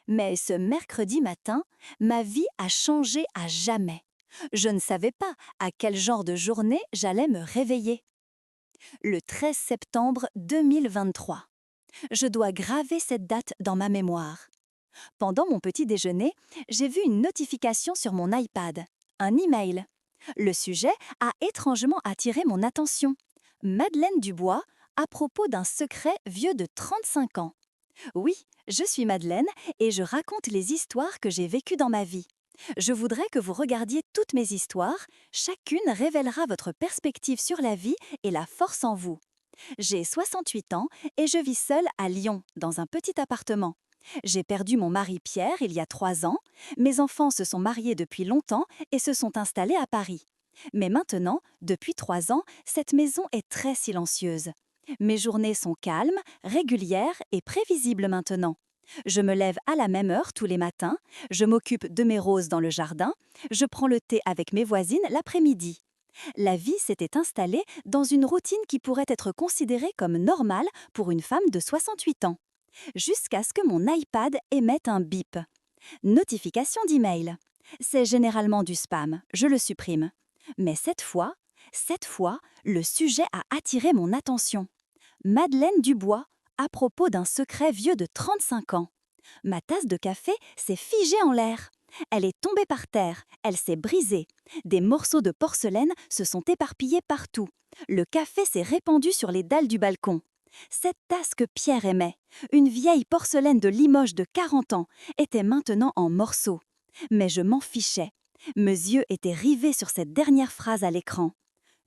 Mais ce mercredi matin, ma vie a changé à jamais. Je ne savais pas à quel genre de journée j'allais me réveiller. Le 13 septembre 2023. Je dois graver cette date dans ma mémoire. Pendant mon petit déjeuner, j'ai vu une notification sur mon iPad, un email. Le sujet a étrangement attiré mon attention. Madeleine Dubois, à propos d'un secret vieux de 35 ans. Oui, je suis Madeleine et je raconte les histoires que j'ai vécues dans ma vie. Je voudrais que vous regardiez toutes mes histoires, chacune révélera votre perspective sur la vie et la force en vous. J'ai 68 ans et je vis seule à Lyon, dans un petit appartement. J'ai perdu mon mari Pierre il y a 3 ans, mes enfants se sont mariés depuis longtemps et se sont installés à Paris. Mais maintenant, depuis 3 ans, cette maison est très silencieuse. Mes journées sont calmes, régulières et prévisibles maintenant. Je me lève à la même heure tous les matins, je m'occupe de mes roses dans le jardin, je prends le thé avec mes voisines l'après-midi. La vie s'était installée dans une routine qui pourrait être considérée comme normale pour une femme de 68 ans, jusqu'à ce que mon iPad émette un bip. Notification d'email. C'est généralement du spam, je le supprime. Mais cette fois, le sujet a attiré mon attention. Madeleine Dubois, à propos d'un secret vieux de 35 ans. Ma tasse de café s'est figée en l'air. Elle est tombée par terre, elle s'est brisée. Des morceaux de porcelaine se sont éparpillés partout. Le café s'est répandu sur les dalles du balcon. Cette tasse que Pierre aimait, une vieille porcelaine de Limoges de 40 ans, était maintenant en morceaux. Mais je m'en fichais. Mes yeux étaient rivés sur cette dernière phrase à l'écran.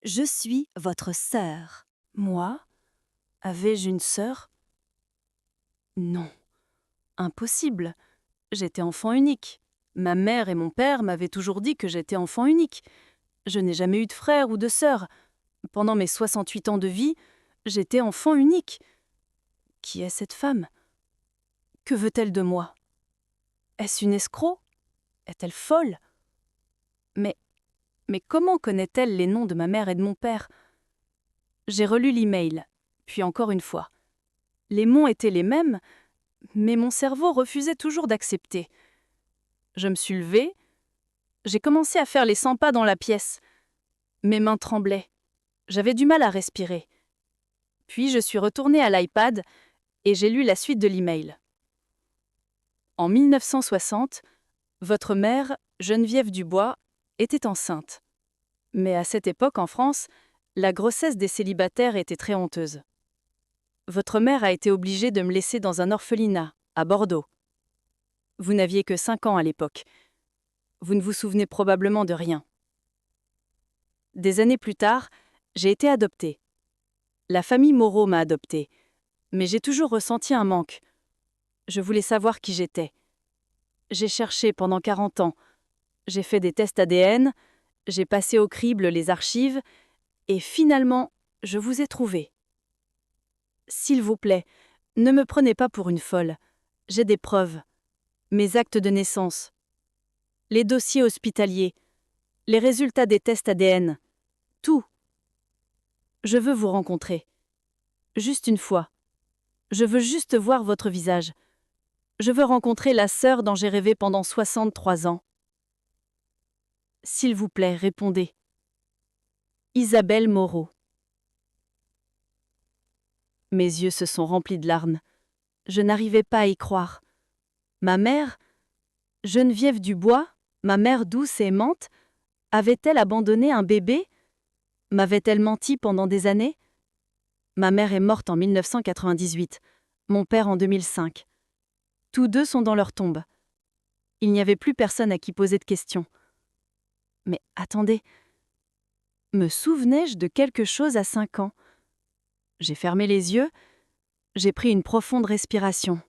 Je suis votre sœur. Moi? Avais-je une sœur? Non. Impossible. J'étais enfant unique. Ma mère et mon père m'avaient toujours dit que j'étais enfant unique. Je n'ai jamais eu de frère ou de sœur. Pendant mes 68 ans de vie, j'étais enfant unique. Qui est cette femme? Que veut-elle de moi? Est-ce une escroc? Est-elle folle? Mais, mais comment connaît-elle les noms de ma mère et de mon père? J'ai relu l'email, puis encore une fois. Les mots étaient les mêmes, mais mon cerveau refusait toujours d'accepter. Je me suis levée, j'ai commencé à faire les 100 pas dans la pièce. Mes mains tremblaient, j'avais du mal à respirer. Puis je suis retournée à l'iPad et j'ai lu la suite de l'email. En 1960, votre mère, Geneviève Dubois, était enceinte. Mais à cette époque, en France, la grossesse des célibataires était très honteuse. Votre mère a été obligée de me laisser dans un orphelinat, à Bordeaux. Vous n'aviez que 5 ans à l'époque. Vous ne vous souvenez probablement de rien. Des années plus tard, j'ai été adoptée. La famille Moreau m'a adoptée, mais j'ai toujours ressenti un manque. Je voulais savoir qui j'étais. J'ai cherché pendant 40 ans. J'ai fait des tests ADN, j'ai passé au crible les archives, et finalement, je vous ai trouvé. S'il vous plaît, ne me prenez pas pour une folle. J'ai des preuves. Mes actes de naissance, les dossiers hospitaliers, les résultats des tests ADN, tout. Je veux vous rencontrer. Juste une fois. Je veux juste voir votre visage. Je veux rencontrer la sœur dont j'ai rêvé pendant 63 ans. S'il vous plaît, répondez. Isabelle Moreau. Mes yeux se sont remplis de larmes. Je n'arrivais pas à y croire. Ma mère, Geneviève Dubois, ma mère douce et aimante, avait-elle abandonné un bébé? M'avait-elle menti pendant des années? Ma mère est morte en 1998, mon père en 2005. Tous deux sont dans leur tombe. Il n'y avait plus personne à qui poser de questions. Mais attendez, me souvenais-je de quelque chose à 5 ans? J'ai fermé les yeux, j'ai pris une profonde respiration.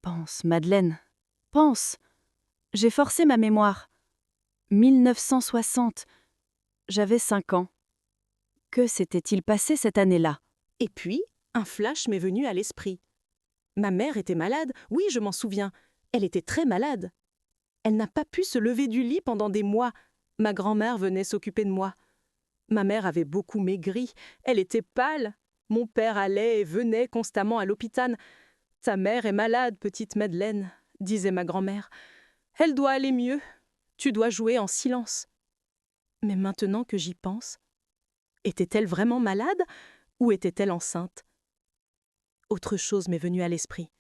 Pense, Madeleine, pense. J'ai forcé ma mémoire. 1960, j'avais 5 ans. Que s'était-il passé cette année-là? Et puis, un flash m'est venu à l'esprit. Ma mère était malade, oui, je m'en souviens. Elle était très malade. Elle n'a pas pu se lever du lit pendant des mois. Ma grand-mère venait s'occuper de moi. Ma mère avait beaucoup maigri, elle était pâle. Mon père allait et venait constamment à l'hôpital. Ta mère est malade, petite Madeleine. disait ma grand-mère. Elle doit aller mieux. Tu dois jouer en silence. Mais maintenant que j'y pense, était-elle vraiment malade ou était-elle enceinte? Autre chose m'est venue à l'esprit.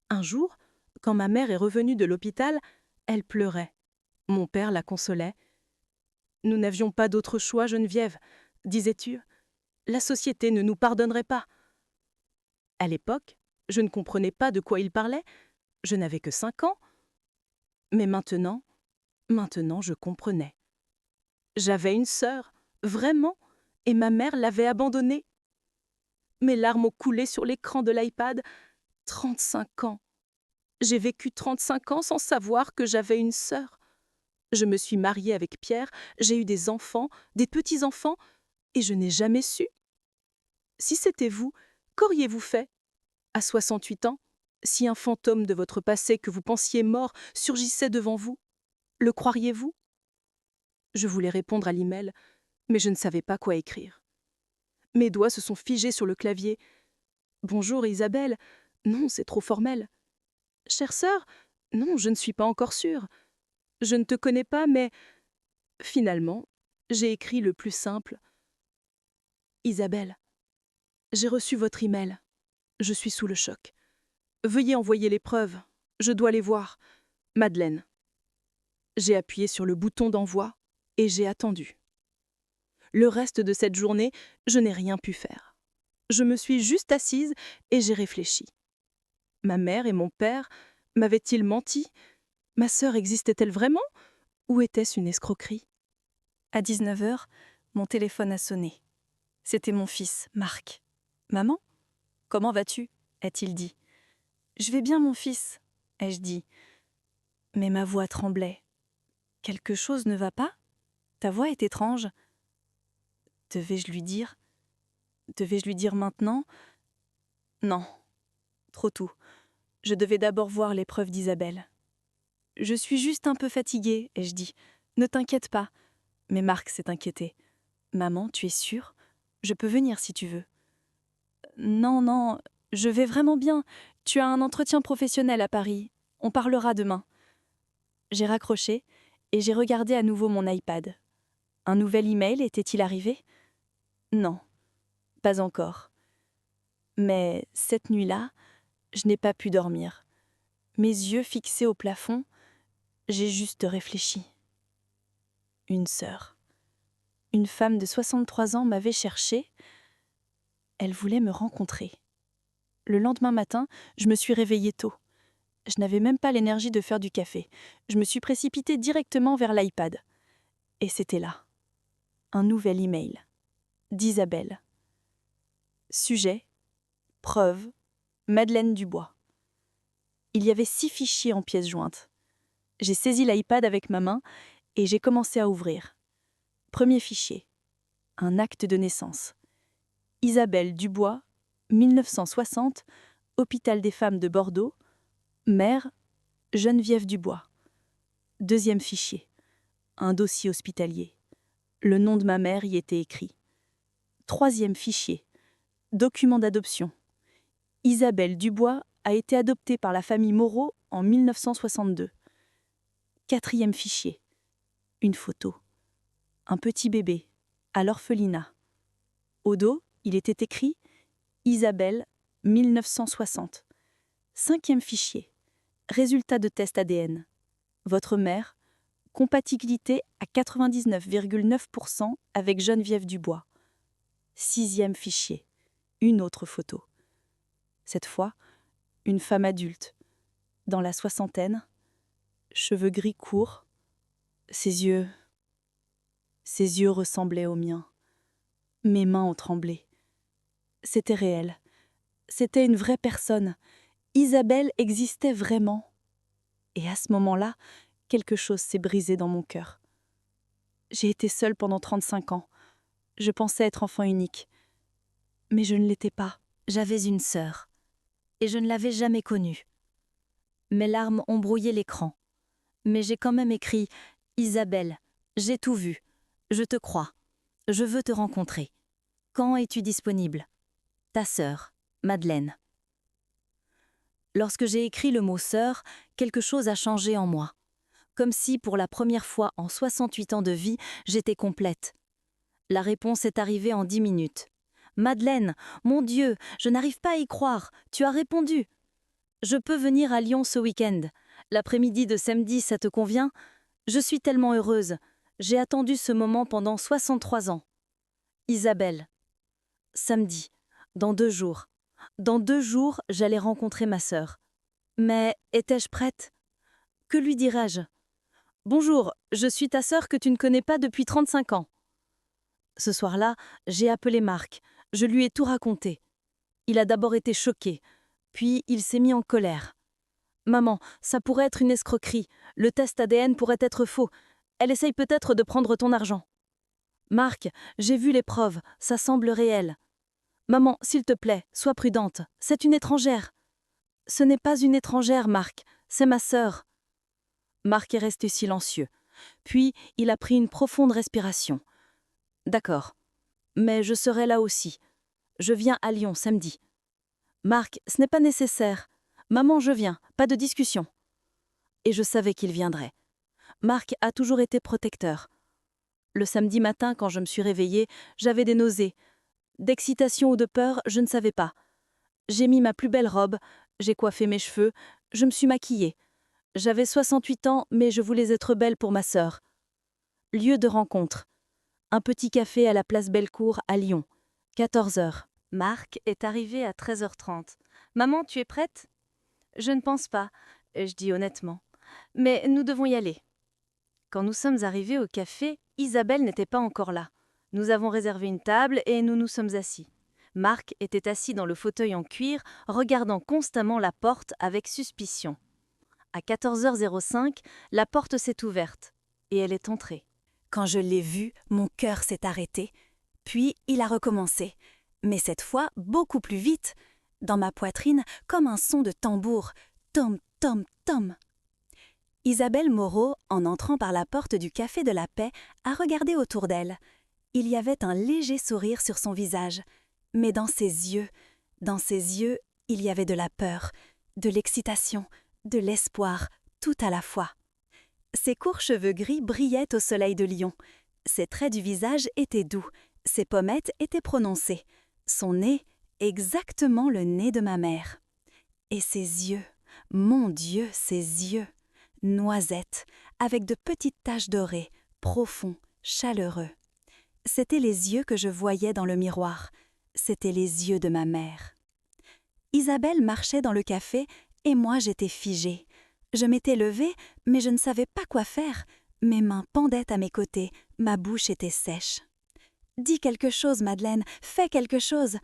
Un jour, quand ma mère est revenue de l'hôpital, elle pleurait. Mon père la consolait. Nous n'avions pas d'autre choix, Geneviève, disait-il. La société ne nous pardonnerait pas. À l'époque, je ne comprenais pas de quoi il parlait. Je n'avais que 5 ans. Mais maintenant je comprenais. J'avais une sœur, vraiment, et ma mère l'avait abandonnée. Mes larmes ont coulé sur l'écran de l'iPad. 35 ans. J'ai vécu 35 ans sans savoir que j'avais une sœur. Je me suis mariée avec Pierre, j'ai eu des enfants, des petits-enfants, et je n'ai jamais su. Si c'était vous, qu'auriez-vous fait? À 68 ans, si un fantôme de votre passé que vous pensiez mort surgissait devant vous, le croiriez-vous? Je voulais répondre à l'email, mais je ne savais pas quoi écrire. Mes doigts se sont figés sur le clavier. Bonjour Isabelle. Non, c'est trop formel. Chère sœur, non, je ne suis pas encore sûre. Je ne te connais pas, mais finalement, j'ai écrit le plus simple. Isabelle, j'ai reçu votre email. Je suis sous le choc. Veuillez envoyer les preuves. Je dois les voir. Madeleine. J'ai appuyé sur le bouton d'envoi et j'ai attendu. Le reste de cette journée, je n'ai rien pu faire. Je me suis juste assise et j'ai réfléchi. Ma mère et mon père m'avaient-ils menti? Ma sœur existait-elle vraiment? Ou était-ce une escroquerie? À 19h, mon téléphone a sonné. C'était mon fils, Marc. « Maman, comment vas-tu » a-t-il dit. « Je vais bien, mon fils » ai-je dit. Mais ma voix tremblait. « Quelque chose ne va pas? Ta voix est étrange. » Devais-je lui dire? Devais-je lui dire maintenant? Non, trop tôt. Je devais d'abord voir les preuves d'Isabelle. « Je suis juste un peu fatiguée » ai-je dit. « Ne t'inquiète pas. » Mais Marc s'est inquiété. « Maman, tu es sûre? Je peux venir si tu veux. » Non, non, je vais vraiment bien. Tu as un entretien professionnel à Paris. On parlera demain. J'ai raccroché et j'ai regardé à nouveau mon iPad. Un nouvel email était-il arrivé? Non, pas encore. Mais cette nuit-là, je n'ai pas pu dormir. Mes yeux fixés au plafond, j'ai juste réfléchi. Une sœur. Une femme de 63 ans m'avait cherchée. Elle voulait me rencontrer. Le lendemain matin, je me suis réveillée tôt. Je n'avais même pas l'énergie de faire du café. Je me suis précipitée directement vers l'iPad. Et c'était là. Un nouvel email. D'Isabelle. Sujet, preuve, Madeleine Dubois. Il y avait 6 fichiers en pièces jointes. J'ai saisi l'iPad avec ma main et j'ai commencé à ouvrir. Premier fichier. Un acte de naissance. Isabelle Dubois, 1960, Hôpital des femmes de Bordeaux. Mère, Geneviève Dubois. Deuxième fichier. Un dossier hospitalier. Le nom de ma mère y était écrit. Troisième fichier. Document d'adoption. Isabelle Dubois a été adoptée par la famille Moreau en 1962. Quatrième fichier. Une photo. Un petit bébé, à l'orphelinat. Au dos, il était écrit Isabelle, 1960. Cinquième fichier. Résultat de test ADN. Votre mère, compatibilité à 99,9% avec Geneviève Dubois. Sixième fichier. Une autre photo. Cette fois, une femme adulte, dans la soixantaine, cheveux gris courts, ses yeux ressemblaient aux miens. Mes mains ont tremblé. C'était réel. C'était une vraie personne. Isabelle existait vraiment. Et à ce moment-là, quelque chose s'est brisé dans mon cœur. J'ai été seule pendant 35 ans. Je pensais être enfant unique. Mais je ne l'étais pas. J'avais une sœur, et je ne l'avais jamais connue. Mes larmes ont brouillé l'écran. Mais j'ai quand même écrit « Isabelle, j'ai tout vu. Je te crois. Je veux te rencontrer. Quand es-tu disponible? Ta sœur, Madeleine. » Lorsque j'ai écrit le mot sœur, quelque chose a changé en moi. Comme si, pour la première fois en 68 ans de vie, j'étais complète. La réponse est arrivée en 10 minutes. Madeleine, mon Dieu, je n'arrive pas à y croire, tu as répondu. Je peux venir à Lyon ce week-end. L'après-midi de samedi, ça te convient? Je suis tellement heureuse. J'ai attendu ce moment pendant 63 ans. Isabelle. Samedi, dans 2 jours. Dans 2 jours, j'allais rencontrer ma sœur. Mais étais-je prête? Que lui dirais-je? Bonjour, je suis ta sœur que tu ne connais pas depuis 35 ans. Ce soir-là, j'ai appelé Marc. Je lui ai tout raconté. Il a d'abord été choqué, puis il s'est mis en colère. Maman, ça pourrait être une escroquerie. Le test ADN pourrait être faux. Elle essaye peut-être de prendre ton argent. Marc, j'ai vu les preuves, ça semble réel. Maman, s'il te plaît, sois prudente. C'est une étrangère. Ce n'est pas une étrangère, Marc, c'est ma sœur. Marc est resté silencieux. Puis, il a pris une profonde respiration. D'accord. Mais je serai là aussi. Je viens à Lyon samedi. Marc, ce n'est pas nécessaire. Maman, je viens, pas de discussion. Et je savais qu'il viendrait. Marc a toujours été protecteur. Le samedi matin, quand je me suis réveillée, j'avais des nausées. D'excitation ou de peur, je ne savais pas. J'ai mis ma plus belle robe, j'ai coiffé mes cheveux, je me suis maquillée. J'avais 68 ans, mais je voulais être belle pour ma sœur. Lieu de rencontre. Un petit café à la place Bellecour à Lyon. 14h. Marc est arrivé à 13h30. Maman, tu es prête? Je ne pense pas, je dis honnêtement. Mais nous devons y aller. Quand nous sommes arrivés au café, Isabelle n'était pas encore là. Nous avons réservé une table et nous nous sommes assis. Marc était assis dans le fauteuil en cuir, regardant constamment la porte avec suspicion. À 14h05, la porte s'est ouverte et elle est entrée. Quand je l'ai vu, mon cœur s'est arrêté. Puis il a recommencé, mais cette fois beaucoup plus vite. Dans ma poitrine, comme un son de tambour. Tom, tom, tom. Isabelle Moreau, en entrant par la porte du Café de la Paix, a regardé autour d'elle. Il y avait un léger sourire sur son visage. Mais dans ses yeux, il y avait de la peur, de l'excitation, de l'espoir, tout à la fois. Ses courts cheveux gris brillaient au soleil de Lyon. Ses traits du visage étaient doux, ses pommettes étaient prononcées. Son nez, exactement le nez de ma mère. Et ses yeux, mon Dieu, ses yeux, noisettes, avec de petites taches dorées, profonds, chaleureux. C'étaient les yeux que je voyais dans le miroir. C'étaient les yeux de ma mère. Isabelle marchait dans le café et moi j'étais figée. Je m'étais levée, mais je ne savais pas quoi faire. Mes mains pendaient à mes côtés, ma bouche était sèche. « Dis quelque chose, Madeleine, fais quelque chose !»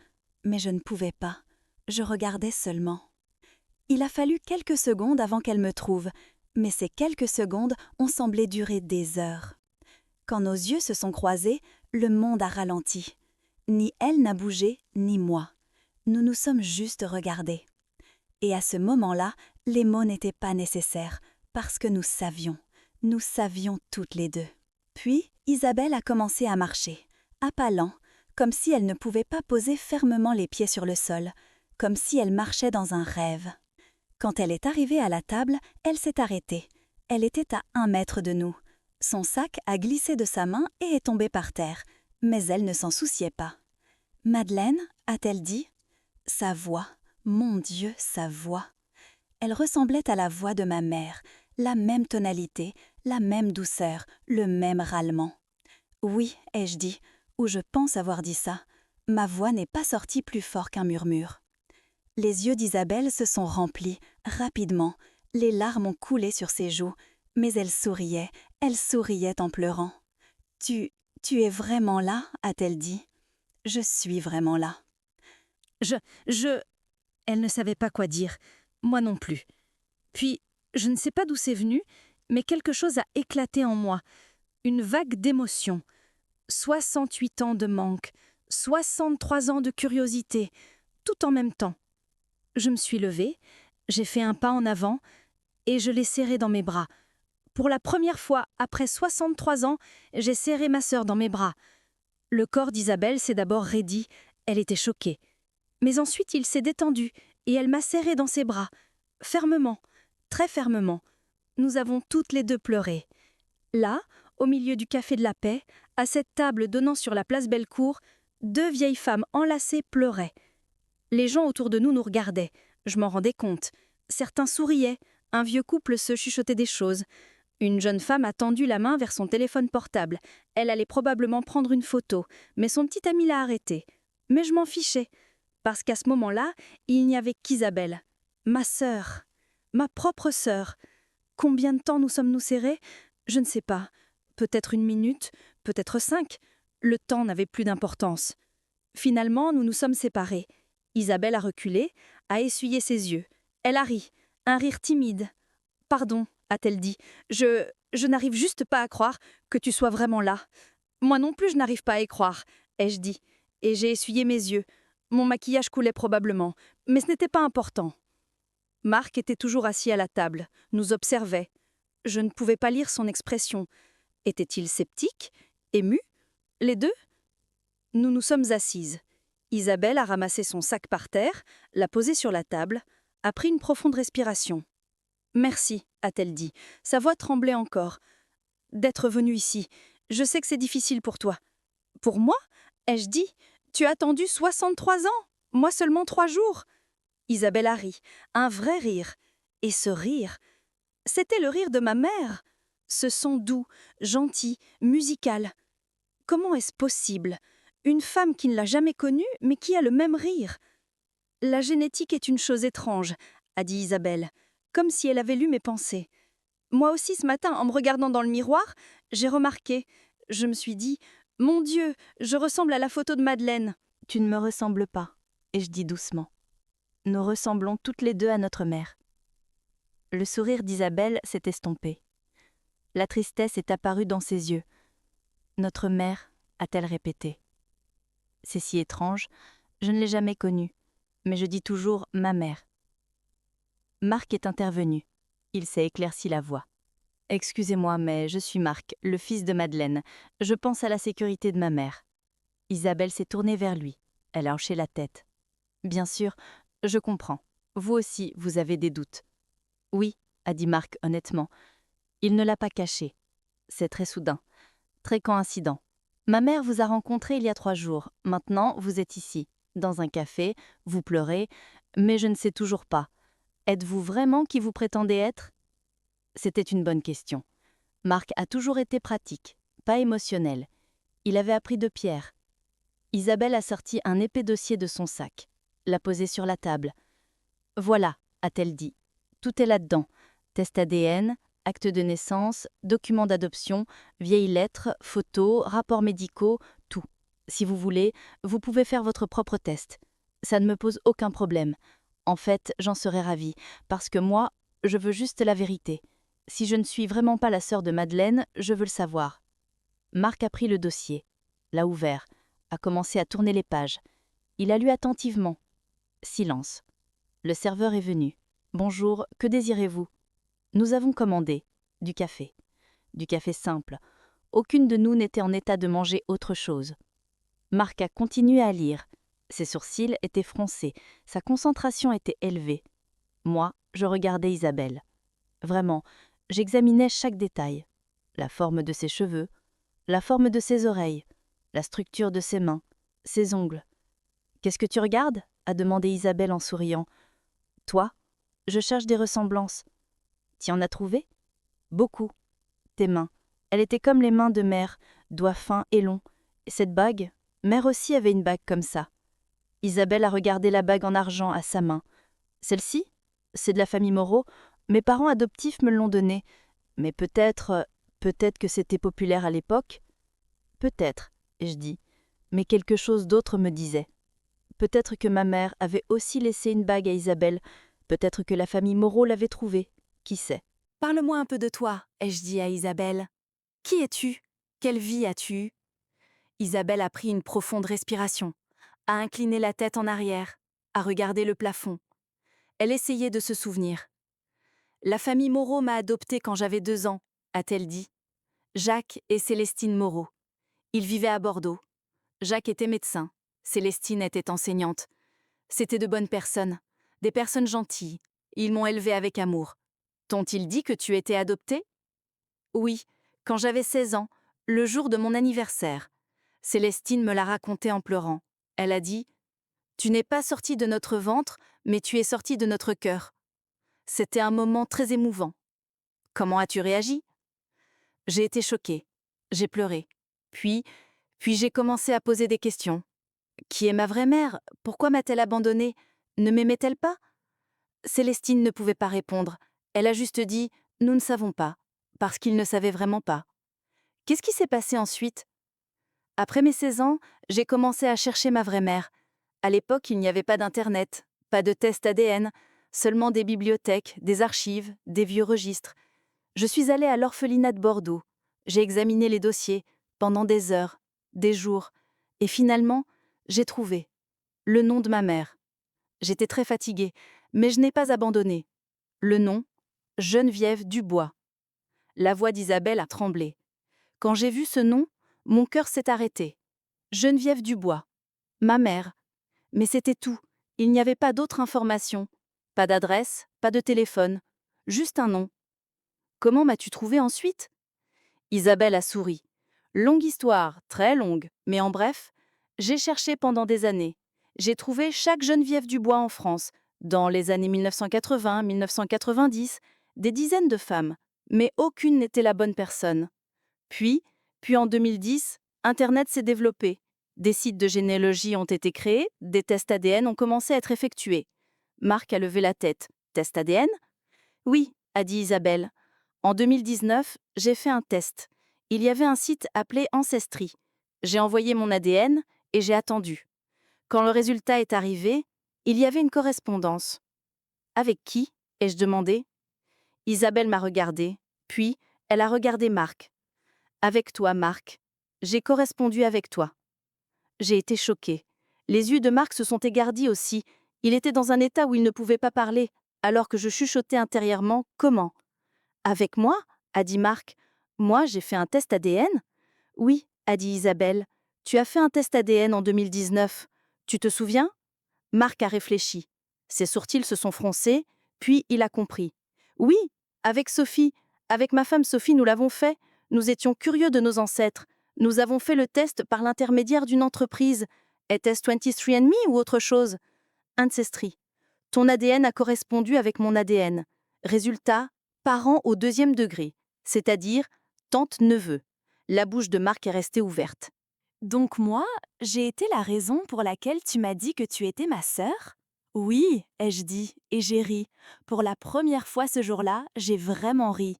Mais je ne pouvais pas. Je regardais seulement. Il a fallu quelques secondes avant qu'elle me trouve, mais ces quelques secondes ont semblé durer des heures. Quand nos yeux se sont croisés, le monde a ralenti. Ni elle n'a bougé, ni moi. Nous nous sommes juste regardés. Et à ce moment-là, les mots n'étaient pas nécessaires, parce que nous savions toutes les deux. Puis, Isabelle a commencé à marcher, à pas lents, comme si elle ne pouvait pas poser fermement les pieds sur le sol, comme si elle marchait dans un rêve. Quand elle est arrivée à la table, elle s'est arrêtée. Elle était à 1 mètre de nous. Son sac a glissé de sa main et est tombé par terre, mais elle ne s'en souciait pas. « Madeleine » a-t-elle dit. Sa voix, mon Dieu, sa voix. Elle ressemblait à la voix de ma mère, la même tonalité, la même douceur, le même râlement. Oui, ai-je dit, ou je pense avoir dit ça, ma voix n'est pas sortie plus fort qu'un murmure. Les yeux d'Isabelle se sont remplis, rapidement, les larmes ont coulé sur ses joues, mais elle souriait en pleurant. « Tu es vraiment là » a-t-elle dit. « Je suis vraiment là. » Elle ne savait pas quoi dire, moi non plus. Puis, je ne sais pas d'où c'est venu, mais quelque chose a éclaté en moi. Une vague d'émotion. 68 ans de manque, 63 ans de curiosité, tout en même temps. Je me suis levée, j'ai fait un pas en avant et je l'ai serrée dans mes bras. Pour la première fois, après 63 ans, j'ai serré ma sœur dans mes bras. Le corps d'Isabelle s'est d'abord raidi, elle était choquée. Mais ensuite il s'est détendu et elle m'a serrée dans ses bras. fermement, très fermement. Nous avons toutes les deux pleuré. Là, au milieu du Café de la Paix, à cette table donnant sur la place Bellecour, 2 vieilles femmes enlacées pleuraient. Les gens autour de nous nous regardaient, je m'en rendais compte. Certains souriaient, un vieux couple se chuchotait des choses. Une jeune femme a tendu la main vers son téléphone portable. Elle allait probablement prendre une photo, mais son petit ami l'a arrêtée. Mais je m'en fichais, parce qu'à ce moment-là, il n'y avait qu'Isabelle, ma sœur, ma propre sœur. Combien de temps nous sommes-nous serrés ? Je ne sais pas. Peut-être 1 minute, peut-être 5. Le temps n'avait plus d'importance. Finalement, nous nous sommes séparés. Isabelle a reculé, a essuyé ses yeux. Elle a ri, un rire timide. « Pardon », a-t-elle dit, « je n'arrive juste pas à croire que tu sois vraiment là. »« Moi non plus, je n'arrive pas à y croire », ai-je dit, et j'ai essuyé mes yeux. Mon maquillage coulait probablement, mais ce n'était pas important. Marc était toujours assis à la table, nous observait. Je ne pouvais pas lire son expression. Était-il sceptique, ému, les deux ? Nous nous sommes assises. Isabelle a ramassé son sac par terre, l'a posé sur la table, a pris une profonde respiration. « Merci », a-t-elle dit, sa voix tremblait encore. « D'être venue ici. Je sais que c'est difficile pour toi. »« Pour moi ?» ai-je dit. « Tu as attendu 63 ans. Moi seulement 3 jours. » Isabelle a ri, un vrai rire. Et ce rire, c'était le rire de ma mère. Ce son doux, gentil, musical. Comment est-ce possible ? Une femme qui ne l'a jamais connue, mais qui a le même rire. La génétique est une chose étrange, a dit Isabelle, comme si elle avait lu mes pensées. Moi aussi, ce matin, en me regardant dans le miroir, j'ai remarqué. Je me suis dit, mon Dieu, je ressemble à la photo de Madeleine. Tu ne me ressembles pas, ai-je dit doucement. Nous ressemblons toutes les deux à notre mère. Le sourire d'Isabelle s'est estompé. La tristesse est apparue dans ses yeux. Notre mère, a-t-elle répété. C'est si étrange, je ne l'ai jamais connue, mais je dis toujours ma mère. Marc est intervenu. Il s'est éclairci la voix. Excusez-moi, mais je suis Marc, le fils de Madeleine. Je pense à la sécurité de ma mère. Isabelle s'est tournée vers lui. Elle a hoché la tête. Bien sûr, je comprends. Vous aussi, vous avez des doutes. Oui, a dit Marc honnêtement. Il ne l'a pas caché. C'est très soudain, très coïncident. Ma mère vous a rencontré il y a 3 jours. Maintenant, vous êtes ici, dans un café, vous pleurez, mais je ne sais toujours pas. Êtes-vous vraiment qui vous prétendez être ? C'était une bonne question. Marc a toujours été pratique, pas émotionnel. Il avait appris de Pierre. Isabelle a sorti un épais dossier de son sac, l'a posé sur la table. Voilà, a-t-elle dit. Tout est là-dedans. Test ADN, acte de naissance, document d'adoption, vieilles lettres, photos, rapports médicaux, tout. Si vous voulez, vous pouvez faire votre propre test. Ça ne me pose aucun problème. En fait, j'en serais ravie, parce que moi, je veux juste la vérité. Si je ne suis vraiment pas la sœur de Madeleine, je veux le savoir. Marc a pris le dossier, l'a ouvert, a commencé à tourner les pages. Il a lu attentivement. Silence. Le serveur est venu. « Bonjour, que désirez-vous » Nous avons commandé du café. Du café simple. Aucune de nous n'était en état de manger autre chose. Marc a continué à lire. Ses sourcils étaient froncés, sa concentration était élevée. Moi, je regardais Isabelle. Vraiment, j'examinais chaque détail. La forme de ses cheveux, la forme de ses oreilles, la structure de ses mains, ses ongles. « Qu'est-ce que tu regardes » a demandé Isabelle en souriant. « Toi, je cherche des ressemblances. » « T'y en as trouvé ?»« Beaucoup. Tes mains. Elles étaient comme les mains de mère, doigts fins et longs. Et cette bague, mère aussi avait une bague comme ça. » Isabelle a regardé la bague en argent à sa main. « Celle-ci ? C'est de la famille Moreau. Mes parents adoptifs me l'ont donnée. Mais peut-être que c'était populaire à l'époque. » « Peut-être, ai-je dit. Mais quelque chose d'autre me disait. Peut-être que ma mère avait aussi laissé une bague à Isabelle. Peut-être que la famille Moreau l'avait trouvée. Qui sait ? Parle-moi un peu de toi, ai-je dit à Isabelle. Qui es-tu ? Quelle vie as-tu eue ? Isabelle a pris une profonde respiration, a incliné la tête en arrière, a regardé le plafond. Elle essayait de se souvenir. La famille Moreau m'a adoptée quand j'avais 2 ans, a-t-elle dit. Jacques et Célestine Moreau. Ils vivaient à Bordeaux. Jacques était médecin, Célestine était enseignante. C'étaient de bonnes personnes, des personnes gentilles, Ils m'ont élevée avec amour. T'ont-ils dit que tu étais adoptée? Oui, quand j'avais 16 ans, le jour de mon anniversaire. Célestine me l'a raconté en pleurant. Elle a dit « Tu n'es pas sortie de notre ventre, mais tu es sortie de notre cœur. » C'était un moment très émouvant. Comment as-tu réagi? J'ai été choquée. J'ai pleuré. Puis j'ai commencé à poser des questions. Qui est ma vraie mère? Pourquoi m'a-t-elle abandonnée? Ne m'aimait-elle pas? Célestine ne pouvait pas répondre. Elle a juste dit « Nous ne savons pas », parce qu'il ne savait vraiment pas. Qu'est-ce qui s'est passé ensuite? Après mes 16 ans, j'ai commencé à chercher ma vraie mère. À l'époque, il n'y avait pas d'Internet, pas de test ADN, seulement des bibliothèques, des archives, des vieux registres. Je suis allée à l'orphelinat de Bordeaux. J'ai examiné les dossiers pendant des heures, des jours, et finalement, j'ai trouvé le nom de ma mère. J'étais très fatiguée, mais je n'ai pas abandonné. Le nom, Geneviève Dubois. La voix d'Isabelle a tremblé. Quand j'ai vu ce nom, mon cœur s'est arrêté. Geneviève Dubois. Ma mère. Mais c'était tout. Il n'y avait pas d'autre information. Pas d'adresse, pas de téléphone. Juste un nom. Comment m'as-tu trouvé ensuite? Isabelle a souri. Longue histoire, très longue, mais en bref, j'ai cherché pendant des années. J'ai trouvé chaque Geneviève Dubois en France, dans les années 1980, 1990, des dizaines de femmes, mais aucune n'était la bonne personne. Puis en 2010, Internet s'est développé. Des sites de généalogie ont été créés, des tests ADN ont commencé à être effectués. Marc a levé la tête. Test ADN? Oui, a dit Isabelle. En 2019, j'ai fait un test. Il y avait un site appelé Ancestry. J'ai envoyé mon ADN et j'ai attendu. Quand le résultat est arrivé, il y avait une correspondance. Avec qui? Ai-je demandé. Isabelle m'a regardé, puis elle a regardé Marc. Avec toi, Marc. J'ai correspondu avec toi. J'ai été choquée. Les yeux de Marc se sont égardis aussi. Il était dans un état où il ne pouvait pas parler, alors que je chuchotais intérieurement « Comment ?» Avec moi? A dit Marc. Moi, j'ai fait un test ADN? Oui, a dit Isabelle. Tu as fait un test ADN en 2019. Tu te souviens? Marc a réfléchi. Ses sourcils se sont froncés, puis il a compris. Oui, avec Sophie. Avec ma femme Sophie, nous l'avons fait. Nous étions curieux de nos ancêtres. Nous avons fait le test par l'intermédiaire d'une entreprise. Était-ce 23andMe ou autre chose? Ancestry. Ton ADN a correspondu avec mon ADN. Résultat, parent au 2e degré, c'est-à-dire tante-neveu. La bouche de Marc est restée ouverte. Donc moi, j'ai été la raison pour laquelle tu m'as dit que tu étais ma sœur? Oui, ai-je dit, et j'ai ri. Pour la première fois ce jour-là, j'ai vraiment ri.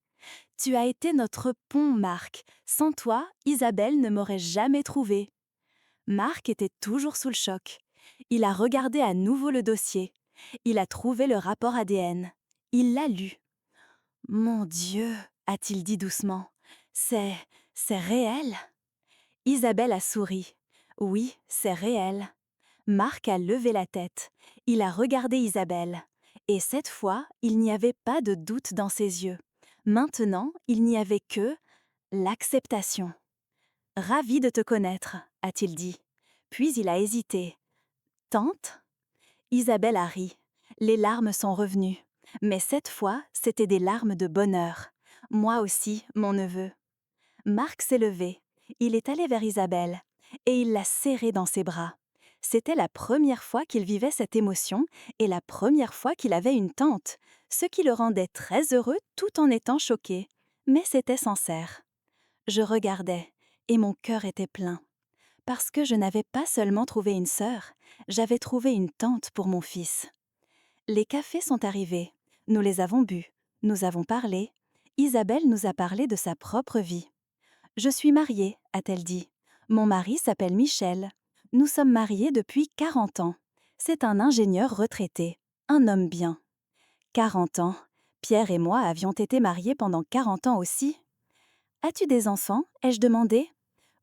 Tu as été notre pont, Marc. Sans toi, Isabelle ne m'aurait jamais trouvé. Marc était toujours sous le choc. Il a regardé à nouveau le dossier. Il a trouvé le rapport ADN. Il l'a lu. Mon Dieu, a-t-il dit doucement. C'est réel? Isabelle a souri. Oui, c'est réel. Marc a levé la tête. Il a regardé Isabelle. Et cette fois, il n'y avait pas de doute dans ses yeux. Maintenant, il n'y avait que l'acceptation. Ravi de te connaître, a-t-il dit. Puis il a hésité. Tante? Isabelle a ri. Les larmes sont revenues. Mais cette fois, c'était des larmes de bonheur. Moi aussi, mon neveu. Marc s'est levé. Il est allé vers Isabelle et il l'a serrée dans ses bras. C'était la première fois qu'il vivait cette émotion et la première fois qu'il avait une tante, ce qui le rendait très heureux tout en étant choqué. Mais c'était sincère. Je regardais et mon cœur était plein. Parce que je n'avais pas seulement trouvé une sœur, j'avais trouvé une tante pour mon fils. Les cafés sont arrivés. Nous les avons bu. Nous avons parlé. Isabelle nous a parlé de sa propre vie. Je suis mariée, a-t-elle dit. Mon mari s'appelle Michel. Nous sommes mariés depuis 40 ans. C'est un ingénieur retraité, un homme bien. 40 ans. Pierre et moi avions été mariés pendant 40 ans aussi. As-tu des enfants? Ai-je demandé.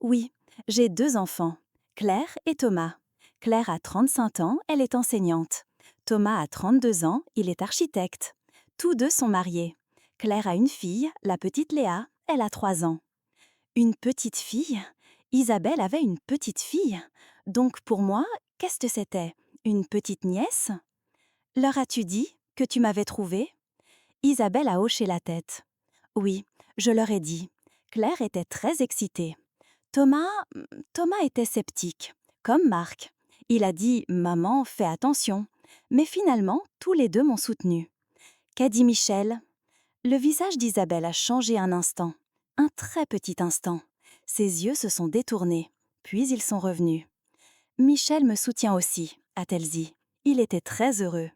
Oui, j'ai 2 enfants, Claire et Thomas. Claire a 35 ans, elle est enseignante. Thomas a 32 ans, il est architecte. Tous 2 sont mariés. Claire a une fille, la petite Léa, elle a 3 ans. Une petite fille? Isabelle avait une petite fille. Donc pour moi, qu'est-ce que c'était? Une petite nièce? Leur as-tu dit? que tu m'avais trouvée ?» Isabelle a hoché la tête. « Oui, je leur ai dit. » Claire était très excitée. Thomas était sceptique, comme Marc. Il a dit « Maman, fais attention ». Mais finalement, tous les deux m'ont soutenue. Qu'a dit Michel ? Le visage d'Isabelle a changé un instant, un très petit instant. Ses yeux se sont détournés, puis ils sont revenus. « Michel me soutient aussi », a-t-elle dit. Il était très heureux.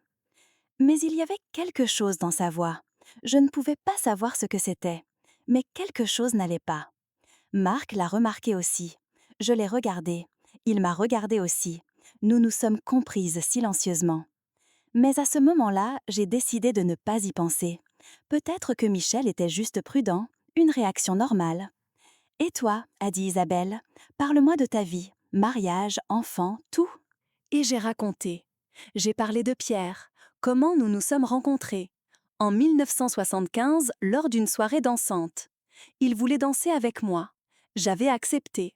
Mais il y avait quelque chose dans sa voix. Je ne pouvais pas savoir ce que c'était, mais quelque chose n'allait pas. Marc l'a remarqué aussi. Je l'ai regardé. Il m'a regardé aussi. Nous nous sommes comprises silencieusement. Mais à ce moment-là, j'ai décidé de ne pas y penser. Peut-être que Michel était juste prudent, une réaction normale. « Et toi ?» a dit Isabelle. « Parle-moi de ta vie, mariage, enfant, tout. » Et j'ai raconté. J'ai parlé de Pierre, comment nous nous sommes rencontrés. En 1975, lors d'une soirée dansante. Il voulait danser avec moi. J'avais accepté.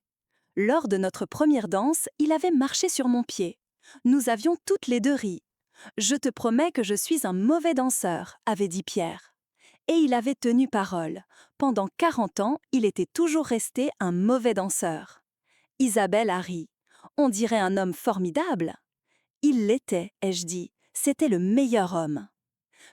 Lors de notre première danse, il avait marché sur mon pied. Nous avions toutes les deux ri. « Je te promets que je suis un mauvais danseur », avait dit Pierre. Et il avait tenu parole. Pendant 40 ans, il était toujours resté un mauvais danseur. Isabelle a ri. On dirait un homme formidable. Il l'était, ai-je dit. C'était le meilleur homme.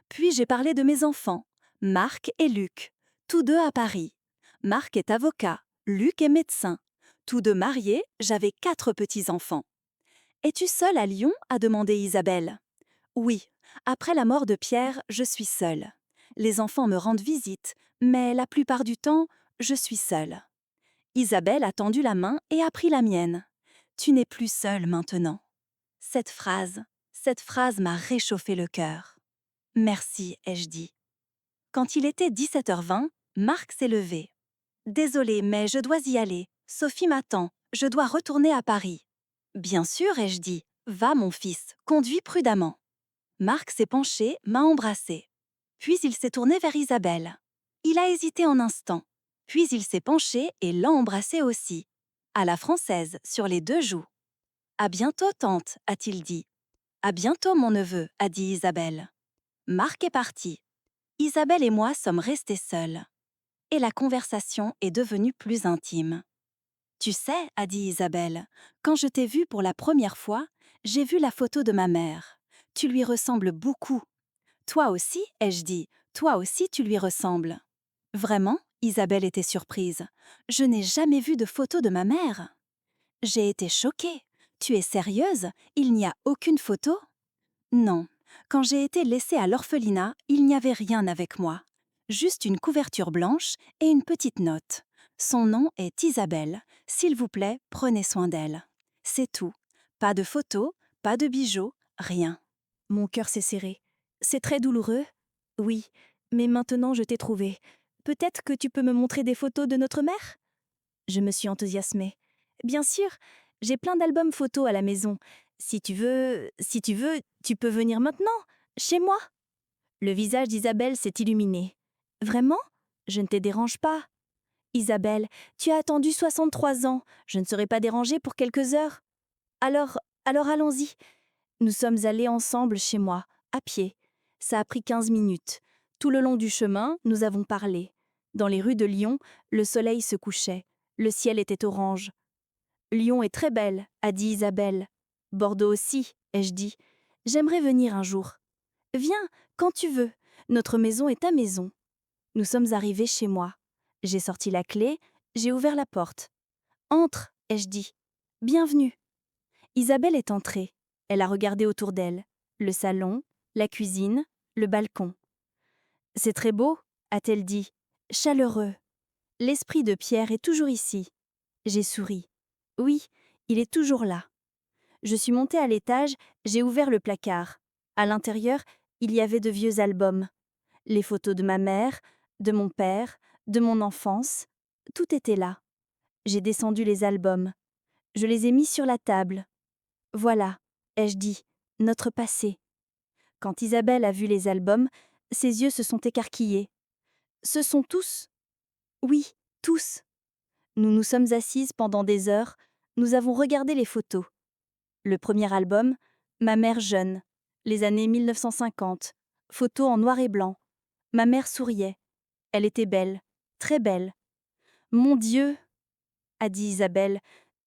Puis j'ai parlé de mes enfants, Marc et Luc, tous deux à Paris. Marc est avocat, Luc est médecin. Tous deux mariés, j'avais 4 petits-enfants. « Es-tu seule à Lyon ?» a demandé Isabelle. « Oui, après la mort de Pierre, je suis seule. Les enfants me rendent visite, mais la plupart du temps, je suis seule. » Isabelle a tendu la main et a pris la mienne. « Tu n'es plus seule maintenant. » Cette phrase m'a réchauffé le cœur. « Merci », ai-je dit. Quand il était 17h20, Marc s'est levé. « Désolée, mais je dois y aller. Sophie m'attend. Je dois retourner à Paris. »« Bien sûr », ai-je dit. « Va, mon fils, conduis prudemment. » Marc s'est penché, m'a embrassé. Puis il s'est tourné vers Isabelle. Il a hésité un instant. Puis il s'est penché et l'a embrassé aussi. À la française, sur les 2 joues. « À bientôt, tante », a-t-il dit. « À bientôt, mon neveu », a dit Isabelle. Marc est parti. Isabelle et moi sommes restés seuls. Et la conversation est devenue plus intime. « Tu sais », a dit Isabelle, « quand je t'ai vue pour la première fois, j'ai vu la photo de ma mère. Tu lui ressembles beaucoup. »« Toi aussi ?» ai-je dit. « Toi aussi, tu lui ressembles. » « Vraiment ?» Isabelle était surprise. « Je n'ai jamais vu de photo de ma mère. » J'ai été choquée. « Tu es sérieuse ? Il n'y a aucune photo ?» Non. Quand j'ai été laissée à l'orphelinat, il n'y avait rien avec moi. Juste une couverture blanche et une petite note. Son nom est Isabelle. S'il vous plaît, prenez soin d'elle. C'est tout. Pas de photos, pas de bijoux, rien. Mon cœur s'est serré. C'est très douloureux ? Oui, mais maintenant je t'ai trouvé. Peut-être que tu peux me montrer des photos de notre mère ? Je me suis enthousiasmée. Bien sûr, j'ai plein d'albums photos à la maison. Si tu veux, tu peux venir maintenant, chez moi. Le visage d'Isabelle s'est illuminé. Vraiment ? Je ne te dérange pas. Isabelle, tu as attendu 63 ans. Je ne serai pas dérangée pour quelques heures. Alors allons-y. Nous sommes allés ensemble chez moi, à pied. Ça a pris 15 minutes. Tout le long du chemin, nous avons parlé. Dans les rues de Lyon, le soleil se couchait. Le ciel était orange. « Lyon est très belle », a dit Isabelle. « Bordeaux aussi », ai-je dit. « J'aimerais venir un jour. »« Viens, quand tu veux. Notre maison est ta maison. » Nous sommes arrivés chez moi. J'ai sorti la clé, j'ai ouvert la porte. « Entre », ai-je dit. « Bienvenue. » Isabelle est entrée. Elle a regardé autour d'elle. Le salon, la cuisine, le balcon. « C'est très beau », a-t-elle dit. « Chaleureux. L'esprit de Pierre est toujours ici. » J'ai souri. Oui, il est toujours là. Je suis montée à l'étage, j'ai ouvert le placard. À l'intérieur, il y avait de vieux albums. Les photos de ma mère, de mon père, de mon enfance, tout était là. J'ai descendu les albums. Je les ai mis sur la table. Voilà, ai-je dit, notre passé. Quand Isabelle a vu les albums, ses yeux se sont écarquillés. Ce sont tous ? Oui, tous. Nous nous sommes assises pendant des heures, nous avons regardé les photos. Le premier album, ma mère jeune, les années 1950, Photo en noir et blanc. Ma mère souriait. Elle était belle, très belle. Mon Dieu, a dit Isabelle.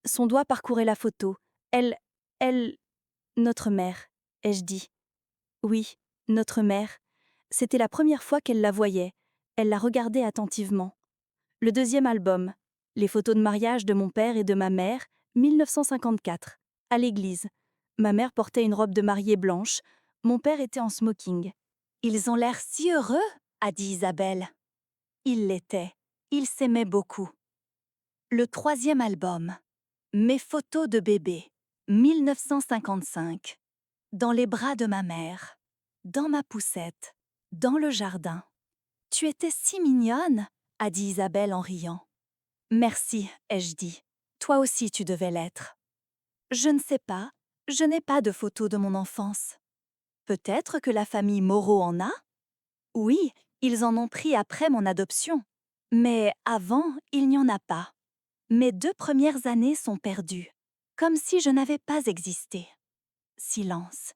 Son doigt parcourait la photo. Elle, notre mère, ai-je dit. Oui, notre mère. C'était la première fois qu'elle la voyait. Elle la regardait attentivement. Le deuxième album, les photos de mariage de mon père et de ma mère, 1954, à l'église. Ma mère portait une robe de mariée blanche, mon père était en smoking. Ils ont l'air si heureux, a dit Isabelle. Ils l'étaient. Ils s'aimaient beaucoup. Le troisième album, mes photos de bébé, 1955. Dans les bras de ma mère, dans ma poussette, dans le jardin. Tu étais si mignonne, a dit Isabelle en riant. Merci, ai-je dit. Toi aussi tu devais l'être. Je ne sais pas, je n'ai pas de photos de mon enfance. Peut-être que la famille Moreau en a? Oui, ils en ont pris après mon adoption. Mais avant, il n'y en a pas. Mes 2 premières années sont perdues, comme si je n'avais pas existé. Silence.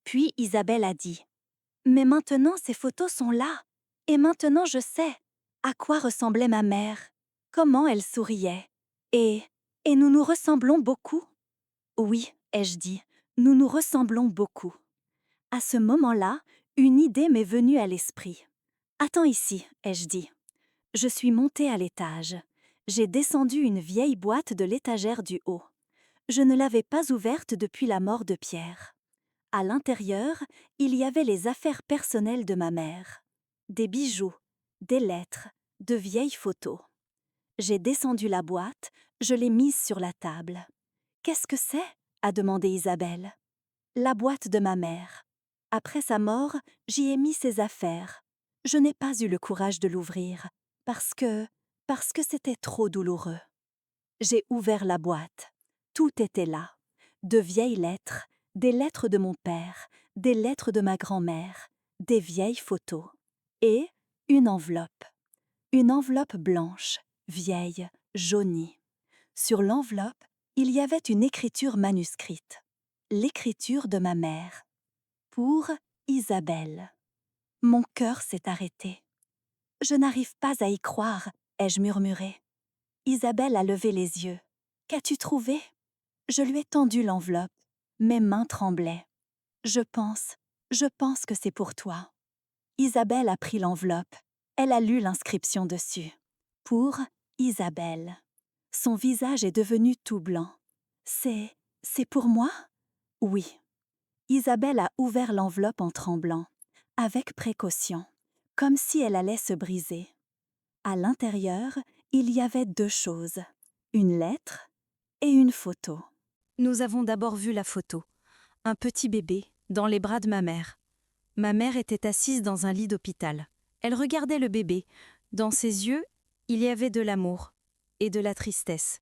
Puis Isabelle a dit « Mais maintenant ces photos sont là, et maintenant je sais à quoi ressemblait ma mère, comment elle souriait. Et nous nous ressemblons beaucoup ?» Oui, ai-je dit, nous nous ressemblons beaucoup. À ce moment-là, une idée m'est venue à l'esprit. « Attends ici, ai-je dit. » Je suis montée à l'étage. J'ai descendu une vieille boîte de l'étagère du haut. Je ne l'avais pas ouverte depuis la mort de Pierre. À l'intérieur, il y avait les affaires personnelles de ma mère. Des bijoux, des lettres, de vieilles photos. J'ai descendu la boîte, je l'ai mise sur la table. « Qu'est-ce que c'est ?» a demandé Isabelle. « La boîte de ma mère. Après sa mort, j'y ai mis ses affaires. Je n'ai pas eu le courage de l'ouvrir, parce que c'était trop douloureux. » J'ai ouvert la boîte. Tout était là. De vieilles lettres, des lettres de mon père, des lettres de ma grand-mère, des vieilles photos. Et une enveloppe. Une enveloppe blanche, vieille, jaunie. Sur l'enveloppe, il y avait une écriture manuscrite. L'écriture de ma mère. Pour Isabelle. Mon cœur s'est arrêté. « Je n'arrive pas à y croire », ai-je murmuré. Isabelle a levé les yeux. « Qu'as-tu trouvé ?» Je lui ai tendu l'enveloppe. Mes mains tremblaient. « Je pense que c'est pour toi. » Isabelle a pris l'enveloppe. Elle a lu l'inscription dessus. « Pour Isabelle. » Son visage est devenu tout blanc. « C'est pour moi ?» Oui. Isabelle a ouvert l'enveloppe en tremblant, avec précaution, comme si elle allait se briser. À l'intérieur, il y avait 2 choses, une lettre et une photo. Nous avons d'abord vu la photo. Un petit bébé, dans les bras de ma mère. Ma mère était assise dans un lit d'hôpital. Elle regardait le bébé. Dans ses yeux, il y avait de l'amour et de la tristesse.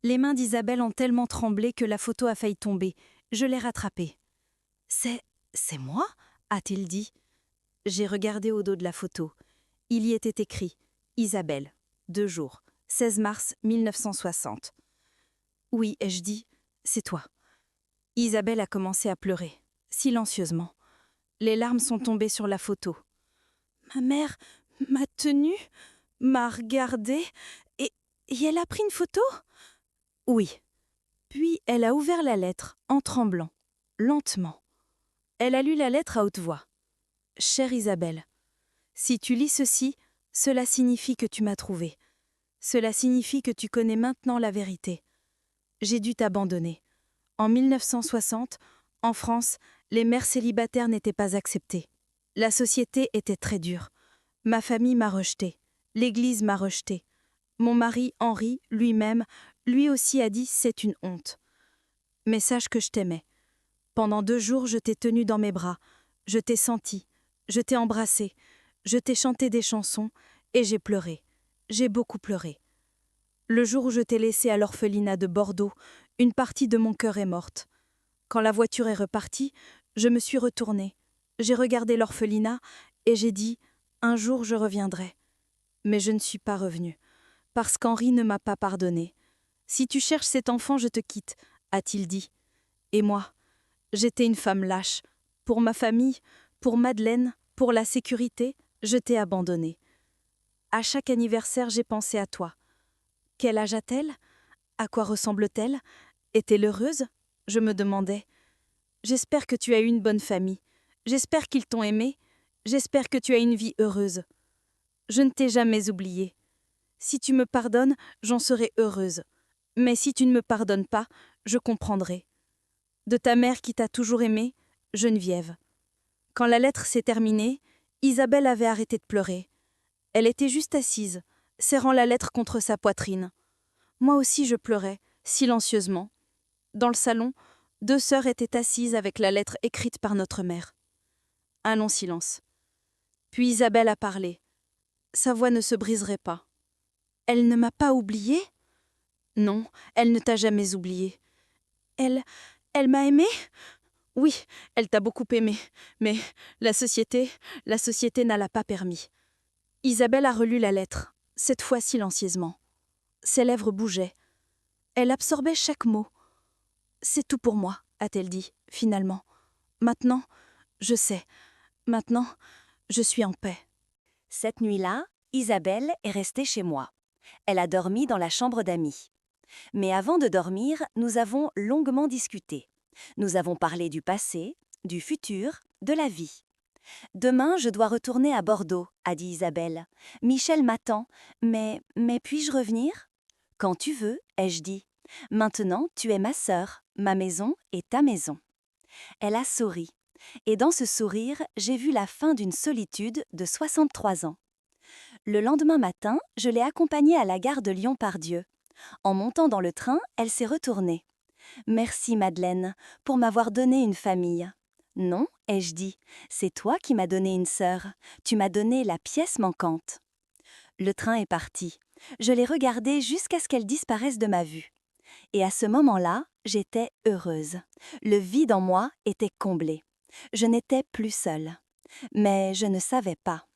Les mains d'Isabelle ont tellement tremblé que la photo a failli tomber. Je l'ai rattrapée. « C'est moi ?» a-t-il dit. J'ai regardé au dos de la photo. Il y était écrit « Isabelle, 2 jours, 16 mars 1960. » Oui, ai-je dit, c'est toi. Isabelle a commencé à pleurer, silencieusement. Les larmes sont tombées sur la photo. Ma mère m'a tenue, m'a regardée, et elle a pris une photo ? Oui. Puis elle a ouvert la lettre, en tremblant, lentement. Elle a lu la lettre à haute voix. « Chère Isabelle, si tu lis ceci, cela signifie que tu m'as trouvée. Cela signifie que tu connais maintenant la vérité. J'ai dû t'abandonner. En 1960, en France, les mères célibataires n'étaient pas acceptées. La société était très dure. Ma famille m'a rejetée. L'Église m'a rejetée. Mon mari, Henri, lui-même, lui aussi a dit « c'est une honte ». Mais sache que je t'aimais. Pendant 2 jours, je t'ai tenue dans mes bras. Je t'ai senti. Je t'ai embrassée. Je t'ai chanté des chansons et j'ai pleuré. J'ai beaucoup pleuré. Le jour où je t'ai laissée à l'orphelinat de Bordeaux, une partie de mon cœur est morte. Quand la voiture est repartie, je me suis retournée. J'ai regardé l'orphelinat et j'ai dit « un jour je reviendrai ». Mais je ne suis pas revenue, parce qu'Henri ne m'a pas pardonné. « Si tu cherches cet enfant, je te quitte », a-t-il dit. Et moi, j'étais une femme lâche, pour ma famille, Pour Madeleine, pour la sécurité, je t'ai abandonnée. À chaque anniversaire, j'ai pensé à toi. Quel âge a-t-elle? À quoi ressemble-t-elle? Est-elle heureuse? Je me demandais. J'espère que tu as eu une bonne famille. J'espère qu'ils t'ont aimé. J'espère que tu as une vie heureuse. Je ne t'ai jamais oubliée. Si tu me pardonnes, j'en serai heureuse. Mais si tu ne me pardonnes pas, je comprendrai. De ta mère qui t'a toujours aimée, Geneviève. Quand la lettre s'est terminée, Isabelle avait arrêté de pleurer. Elle était juste assise, serrant la lettre contre sa poitrine. Moi aussi je pleurais, silencieusement. Dans le salon, 2 sœurs étaient assises avec la lettre écrite par notre mère. Un long silence. Puis Isabelle a parlé. Sa voix ne se briserait pas. Elle ne m'a pas oubliée? Non, elle ne t'a jamais oubliée. Elle m'a aimée? Oui, elle t'a beaucoup aimée, mais la société n'a l'a pas permis. Isabelle a relu la lettre, cette fois silencieusement. Ses lèvres bougeaient. Elle absorbait chaque mot. C'est tout pour moi, a-t-elle dit, finalement. Maintenant, je sais. Maintenant, je suis en paix. Cette nuit-là, Isabelle est restée chez moi. Elle a dormi dans la chambre d'amis. Mais avant de dormir, nous avons longuement discuté. Nous avons parlé du passé, du futur, de la vie. Demain, je dois retourner à Bordeaux, a dit Isabelle. Michel m'attend, mais puis-je revenir? Quand tu veux, ai-je dit. Maintenant, tu es ma sœur, ma maison est ta maison. Elle a souri. Et dans ce sourire, j'ai vu la fin d'une solitude de 63 ans. Le lendemain matin, je l'ai accompagnée à la gare de Lyon-Pardieu. En montant dans le train, elle s'est retournée. « Merci Madeleine, pour m'avoir donné une famille. »« Non, ai-je dit, c'est toi qui m'as donné une sœur. Tu m'as donné la pièce manquante. » Le train est parti. Je l'ai regardée jusqu'à ce qu'elle disparaisse de ma vue. Et à ce moment-là, j'étais heureuse. Le vide en moi était comblé. Je n'étais plus seule. Mais je ne savais pas.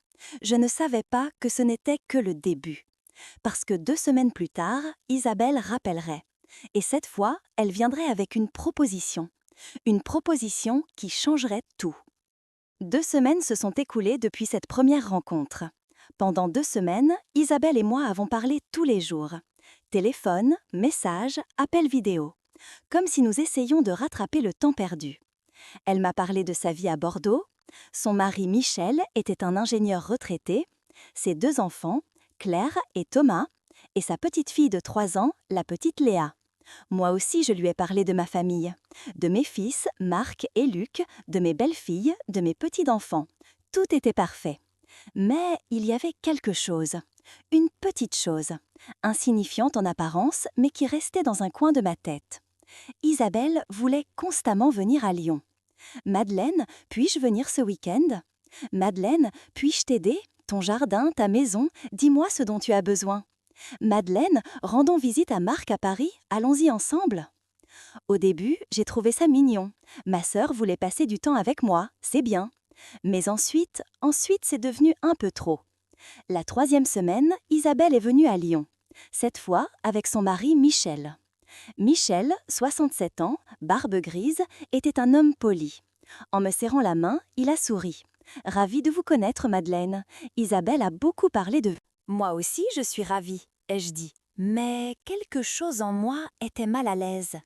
Je ne savais pas que ce n'était que le début. Parce que 2 semaines plus tard, Isabelle rappellerait. Et cette fois, elle viendrait avec une proposition. Une proposition qui changerait tout. 2 semaines se sont écoulées depuis cette première rencontre. Pendant 2 semaines, Isabelle et moi avons parlé tous les jours. Téléphone, messages, appels vidéo. Comme si nous essayions de rattraper le temps perdu. Elle m'a parlé de sa vie à Bordeaux. Son mari Michel était un ingénieur retraité. Ses 2 enfants, Claire et Thomas, et sa petite fille de 3 ans, la petite Léa. Moi aussi, je lui ai parlé de ma famille, de mes fils, Marc et Luc, de mes belles-filles, de mes petits-enfants. Tout était parfait. Mais il y avait quelque chose, une petite chose, insignifiante en apparence, mais qui restait dans un coin de ma tête. Isabelle voulait constamment venir à Lyon. « Madeleine, puis-je venir ce week-end? Madeleine, puis-je t'aider? Ton jardin, ta maison, dis-moi ce dont tu as besoin. Madeleine, rendons visite à Marc à Paris, allons-y ensemble. » Au début, j'ai trouvé ça mignon. Ma sœur voulait passer du temps avec moi, c'est bien. Mais ensuite, c'est devenu un peu trop. La 3e semaine, Isabelle est venue à Lyon. Cette fois, avec son mari Michel. Michel, 67 ans, barbe grise, était un homme poli. En me serrant la main, il a souri. « Ravi de vous connaître, Madeleine. Isabelle a beaucoup parlé de vous. »« Moi aussi, je suis ravie, » ai-je dit. Mais quelque chose en moi était mal à l'aise.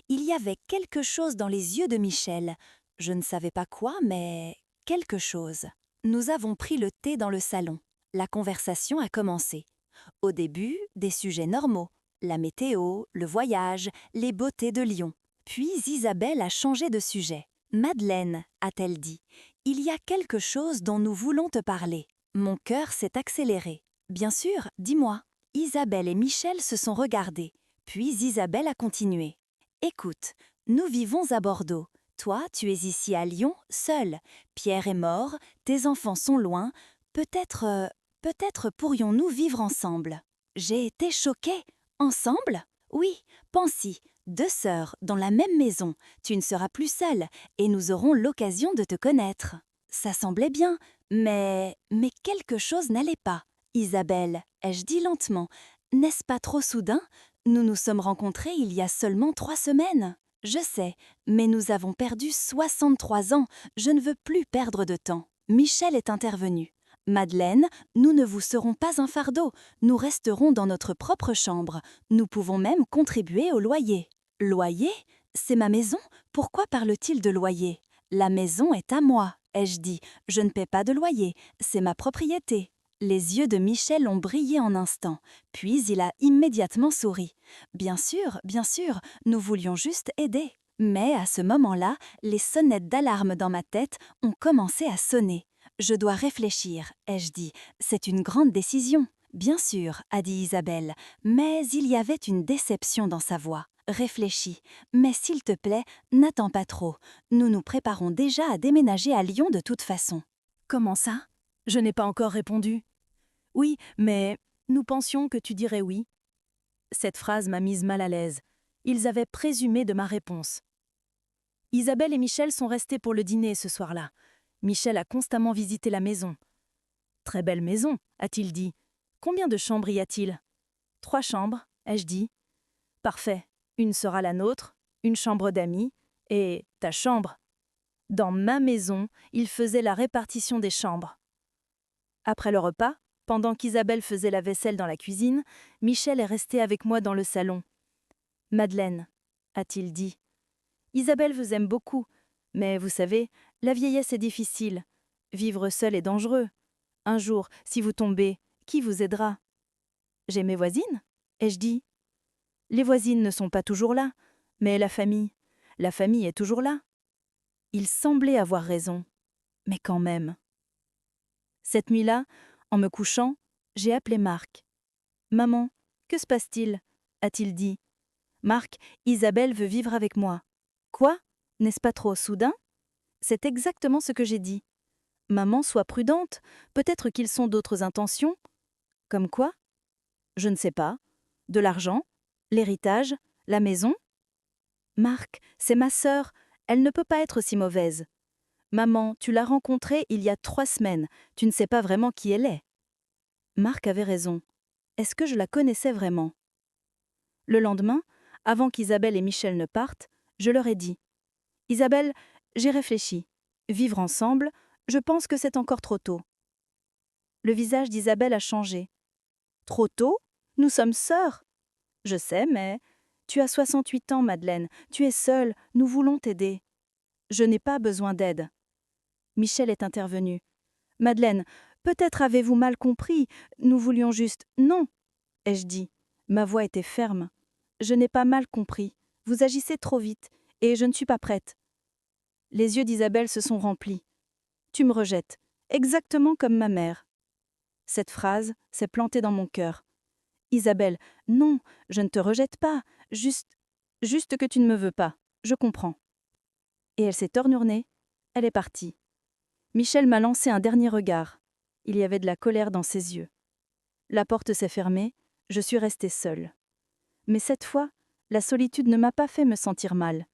Il y avait quelque chose dans les yeux de Michel. Je ne savais pas quoi, mais quelque chose. Nous avons pris le thé dans le salon. La conversation a commencé. Au début, des sujets normaux. La météo, le voyage, les beautés de Lyon. Puis Isabelle a changé de sujet. « Madeleine, a-t-elle dit, il y a quelque chose dont nous voulons te parler. » Mon cœur s'est accéléré. « Bien sûr, dis-moi. » Isabelle et Michel se sont regardés. Puis Isabelle a continué. « Écoute, nous vivons à Bordeaux. Toi, tu es ici à Lyon, seule. Pierre est mort, tes enfants sont loin. Peut-être pourrions-nous vivre ensemble. » J'ai été choquée. Ensemble? Oui, pense-y, 2 sœurs dans la même maison. Tu ne seras plus seule et nous aurons l'occasion de te connaître. Ça semblait bien, mais quelque chose n'allait pas. Isabelle, ai-je dit lentement, n'est-ce pas trop soudain? Nous nous sommes rencontrés il y a seulement 3 semaines. Je sais, mais nous avons perdu 63 ans. Je ne veux plus perdre de temps. Michel est intervenu. Madeleine, nous ne vous serons pas un fardeau. Nous resterons dans notre propre chambre. Nous pouvons même contribuer au loyer. Loyer? C'est ma maison? Pourquoi parle-t-il de loyer? La maison est à moi, ai-je dit. Je ne paie pas de loyer. C'est ma propriété. Les yeux de Michel ont brillé en instant, puis il a immédiatement souri. Bien sûr, nous voulions juste aider. Mais à ce moment-là, les sonnettes d'alarme dans ma tête ont commencé à sonner. Je dois réfléchir, ai-je dit. C'est une grande décision. Bien sûr, a dit Isabelle, mais il y avait une déception dans sa voix. Réfléchis, mais s'il te plaît, n'attends pas trop. Nous nous préparons déjà à déménager à Lyon de toute façon. Comment ça? Je n'ai pas encore répondu. Oui, mais nous pensions que tu dirais oui. Cette phrase m'a mise mal à l'aise. Ils avaient présumé de ma réponse. Isabelle et Michel sont restés pour le dîner ce soir-là. Michel a constamment visité la maison. Très belle maison, a-t-il dit. Combien de chambres y a-t-il? 3 chambres, ai-je dit. Parfait. Une sera la nôtre, une chambre d'amis, et ta chambre. Dans ma maison, il faisait la répartition des chambres. Après le repas, pendant qu'Isabelle faisait la vaisselle dans la cuisine, Michel est resté avec moi dans le salon. « Madeleine, a-t-il dit. Isabelle vous aime beaucoup, mais vous savez, la vieillesse est difficile. Vivre seul est dangereux. Un jour, si vous tombez, qui vous aidera? J'ai mes voisines, ai-je dit. Les voisines ne sont pas toujours là, mais la famille est toujours là. Il semblait avoir raison, mais quand même. Cette nuit-là, en me couchant, j'ai appelé Marc. « Maman, que se passe-t-il » a-t-il dit. « Marc, Isabelle veut vivre avec moi. »« Quoi? N'est-ce pas trop soudain ?» C'est exactement ce que j'ai dit. « Maman, sois prudente, peut-être qu'ils sont d'autres intentions. »« Comme quoi ?»« Je ne sais pas. De l'argent? L'héritage? La maison ?»« Marc, c'est ma sœur, elle ne peut pas être si mauvaise. »« Maman, tu l'as rencontrée il y a 3 semaines, tu ne sais pas vraiment qui elle est. » Marc avait raison. Est-ce que je la connaissais vraiment? Le lendemain, avant qu'Isabelle et Michel ne partent, je leur ai dit « Isabelle, j'ai réfléchi. Vivre ensemble, je pense que c'est encore trop tôt. » Le visage d'Isabelle a changé. « Trop tôt? Nous sommes sœurs. » Je sais, mais tu as 68 ans, Madeleine. Tu es seule. Nous voulons t'aider. Je n'ai pas besoin d'aide. Michel est intervenu. Madeleine, peut-être avez-vous mal compris. Nous voulions juste. Non, ai-je dit. Ma voix était ferme. Je n'ai pas mal compris. Vous agissez trop vite, et je ne suis pas prête. Les yeux d'Isabelle se sont remplis. Tu me rejettes, exactement comme ma mère. Cette phrase s'est plantée dans mon cœur. Isabelle, non, je ne te rejette pas, juste que tu ne me veux pas, je comprends. Et elle s'est tornurnée, elle est partie. Michel m'a lancé un dernier regard. Il y avait de la colère dans ses yeux. La porte s'est fermée, je suis restée seule. Mais cette fois, la solitude ne m'a pas fait me sentir mal.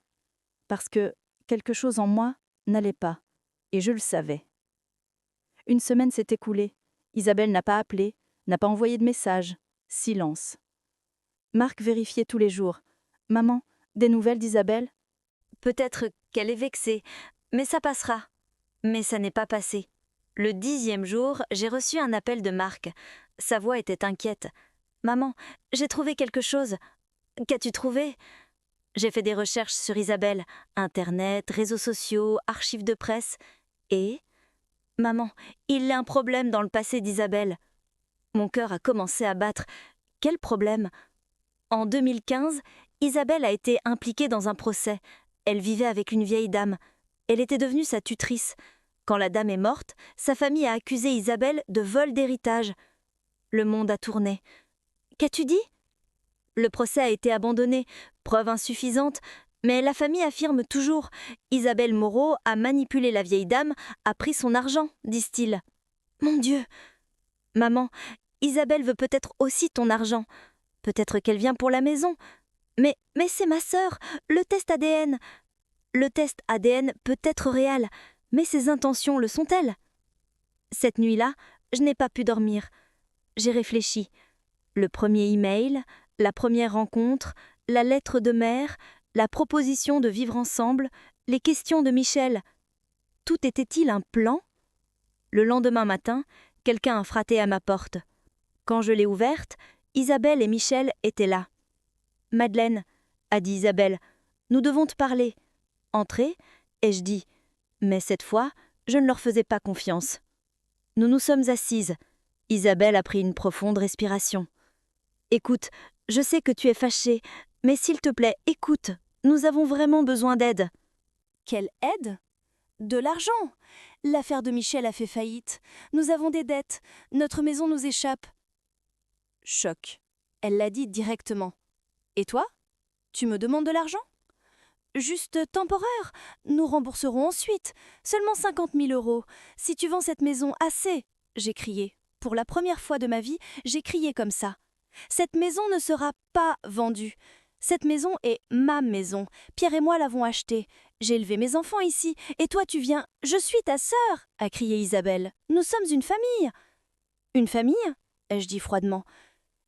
Parce que quelque chose en moi n'allait pas, et je le savais. Une semaine s'est écoulée. Isabelle n'a pas appelé, n'a pas envoyé de message. Silence. Marc vérifiait tous les jours. « Maman, des nouvelles d'Isabelle ?» Peut-être qu'elle est vexée, mais ça passera. Mais ça n'est pas passé. Le 10e jour, j'ai reçu un appel de Marc. Sa voix était inquiète. « Maman, j'ai trouvé quelque chose. »« Qu'as-tu trouvé ?» J'ai fait des recherches sur Isabelle. Internet, réseaux sociaux, archives de presse. Et... Maman, il y a un problème dans le passé d'Isabelle. Mon cœur a commencé à battre. Quel problème? En 2015, Isabelle a été impliquée dans un procès. Elle vivait avec une vieille dame. Elle était devenue sa tutrice. Quand la dame est morte, sa famille a accusé Isabelle de vol d'héritage. Le monde a tourné. Qu'as-tu dit? Le procès a été abandonné, preuve insuffisante, mais la famille affirme toujours. Isabelle Moreau a manipulé la vieille dame, a pris son argent, disent-ils. Mon Dieu! Maman, Isabelle veut peut-être aussi ton argent. Peut-être qu'elle vient pour la maison. Mais c'est ma sœur, le test ADN. Le test ADN peut être réel, mais ses intentions le sont-elles? Cette nuit-là, je n'ai pas pu dormir. J'ai réfléchi. Le premier email, la première rencontre, la lettre de mère, la proposition de vivre ensemble, les questions de Michel. Tout était-il un plan? Le lendemain matin, quelqu'un a frappé à ma porte. Quand je l'ai ouverte, Isabelle et Michel étaient là. « Madeleine, » a dit Isabelle, « nous devons te parler. » « Entrez, » ai-je dit, mais cette fois, je ne leur faisais pas confiance. Nous nous sommes assises. Isabelle a pris une profonde respiration. « Écoute, je sais que tu es fâchée, mais s'il te plaît, écoute, nous avons vraiment besoin d'aide. » Quelle aide? De l'argent. L'affaire de Michel a fait faillite. Nous avons des dettes. Notre maison nous échappe. Choc. Elle l'a dit directement. Et toi? Tu me demandes de l'argent? Juste temporaire. Nous rembourserons ensuite. Seulement 50 000 €. Si tu vends cette maison, assez. J'ai crié. Pour la première fois de ma vie, j'ai crié comme ça. Cette maison ne sera pas vendue. Cette maison est ma maison. Pierre et moi l'avons achetée. J'ai élevé mes enfants ici. Et toi, tu viens. Je suis ta sœur, a crié Isabelle. Nous sommes une famille. Une famille? Ai-je dit froidement.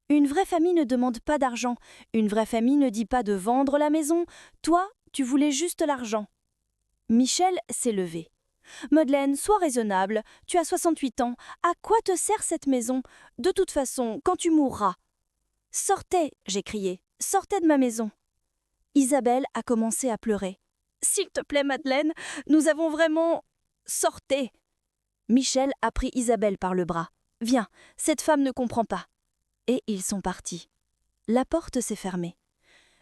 Une vraie famille ne demande pas d'argent. Une vraie famille ne dit pas de vendre la maison. Toi, tu voulais juste l'argent. Michel s'est levé. Madeleine, sois raisonnable. Tu as 68 ans. À quoi te sert cette maison? De toute façon, quand tu mourras. Sortez, j'ai crié. Sortez de ma maison. Isabelle a commencé à pleurer. S'il te plaît, Madeleine, nous avons vraiment... Sortez. Michel a pris Isabelle par le bras. Viens, cette femme ne comprend pas. Et ils sont partis. La porte s'est fermée.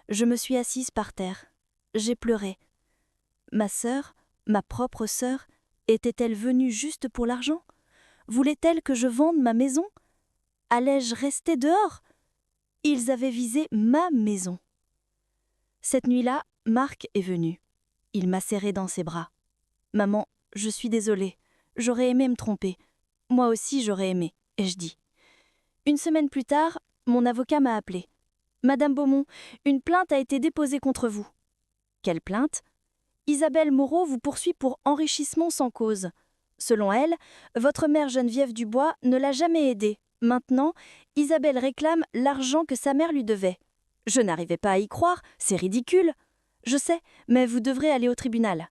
Je me suis assise par terre. J'ai pleuré. Ma sœur, ma propre sœur, était-elle venue juste pour l'argent? Voulait-elle que je vende ma maison? Allais-je rester dehors? Ils avaient visé ma maison. Cette nuit-là, Marc est venu. Il m'a serré dans ses bras. « Maman, je suis désolée. J'aurais aimé me tromper. Moi aussi, j'aurais aimé, » ai-je dit. Une semaine plus tard, mon avocat m'a appelé. « Madame Beaumont, une plainte a été déposée contre vous. » « Quelle plainte ? » « Isabelle Moreau vous poursuit pour enrichissement sans cause. Selon elle, votre mère Geneviève Dubois ne l'a jamais aidée. Maintenant, Isabelle réclame l'argent que sa mère lui devait. Je n'arrivais pas à y croire, c'est ridicule. Je sais, mais vous devrez aller au tribunal.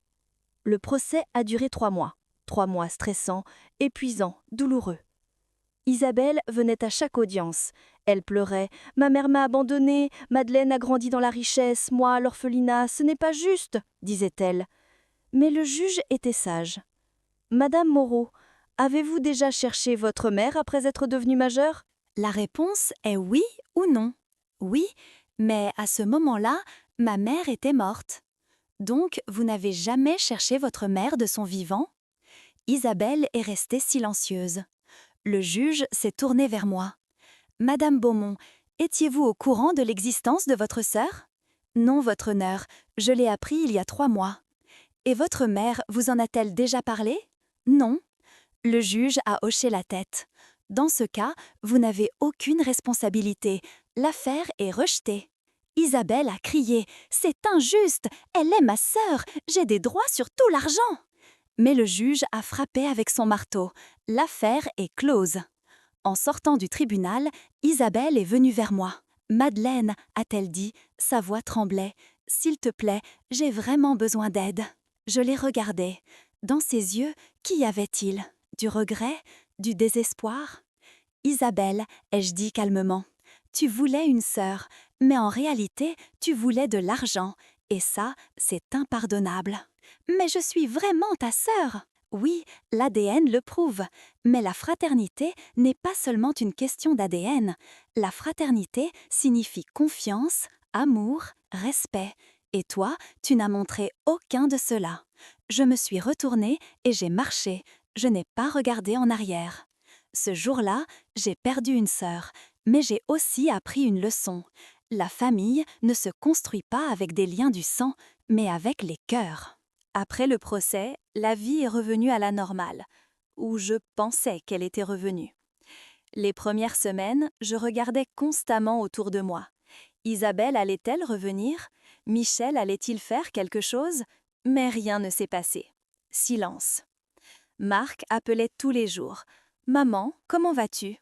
Le procès a duré 3 mois. 3 mois stressants, épuisants, douloureux. Isabelle venait à chaque audience. Elle pleurait. « Ma mère m'a abandonnée, Madeleine a grandi dans la richesse, moi à l'orphelinat, ce n'est pas juste, » disait-elle. Mais le juge était sage. « Madame Moreau, avez-vous déjà cherché votre mère après être devenue majeure ?» La réponse est oui ou non. Oui, mais à ce moment-là, ma mère était morte. Donc, vous n'avez jamais cherché votre mère de son vivant? Isabelle est restée silencieuse. Le juge s'est tourné vers moi. « Madame Beaumont, étiez-vous au courant de l'existence de votre sœur? » « Non, votre honneur, je l'ai appris il y a 3 mois. »« Et votre mère vous en a-t-elle déjà parlé? » « Non. » Le juge a hoché la tête. « Dans ce cas, vous n'avez aucune responsabilité. L'affaire est rejetée. » Isabelle a crié « C'est injuste! Elle est ma sœur! J'ai des droits sur tout l'argent !» Mais le juge a frappé avec son marteau. L'affaire est close. En sortant du tribunal, Isabelle est venue vers moi. « Madeleine, » a-t-elle dit, sa voix tremblait, « s'il te plaît, j'ai vraiment besoin d'aide. » Je l'ai regardée. Dans ses yeux, qu'y avait-il? Du regret? Du désespoir? « Isabelle, » ai-je dit calmement, « tu voulais une sœur, mais en réalité, tu voulais de l'argent, et ça, c'est impardonnable. » « Mais je suis vraiment ta sœur !» Oui, l'ADN le prouve, mais la fraternité n'est pas seulement une question d'ADN. La fraternité signifie confiance, amour, respect. Et toi, tu n'as montré aucun de cela. Je me suis retournée et j'ai marché. Je n'ai pas regardé en arrière. Ce jour-là, j'ai perdu une sœur, mais j'ai aussi appris une leçon. La famille ne se construit pas avec des liens du sang, mais avec les cœurs. Après le procès, la vie est revenue à la normale, ou je pensais qu'elle était revenue. Les premières semaines, je regardais constamment autour de moi. Isabelle allait-elle revenir? Michel allait-il faire quelque chose? Mais rien ne s'est passé. Silence. Marc appelait tous les jours. « Maman, comment vas-tu ?»«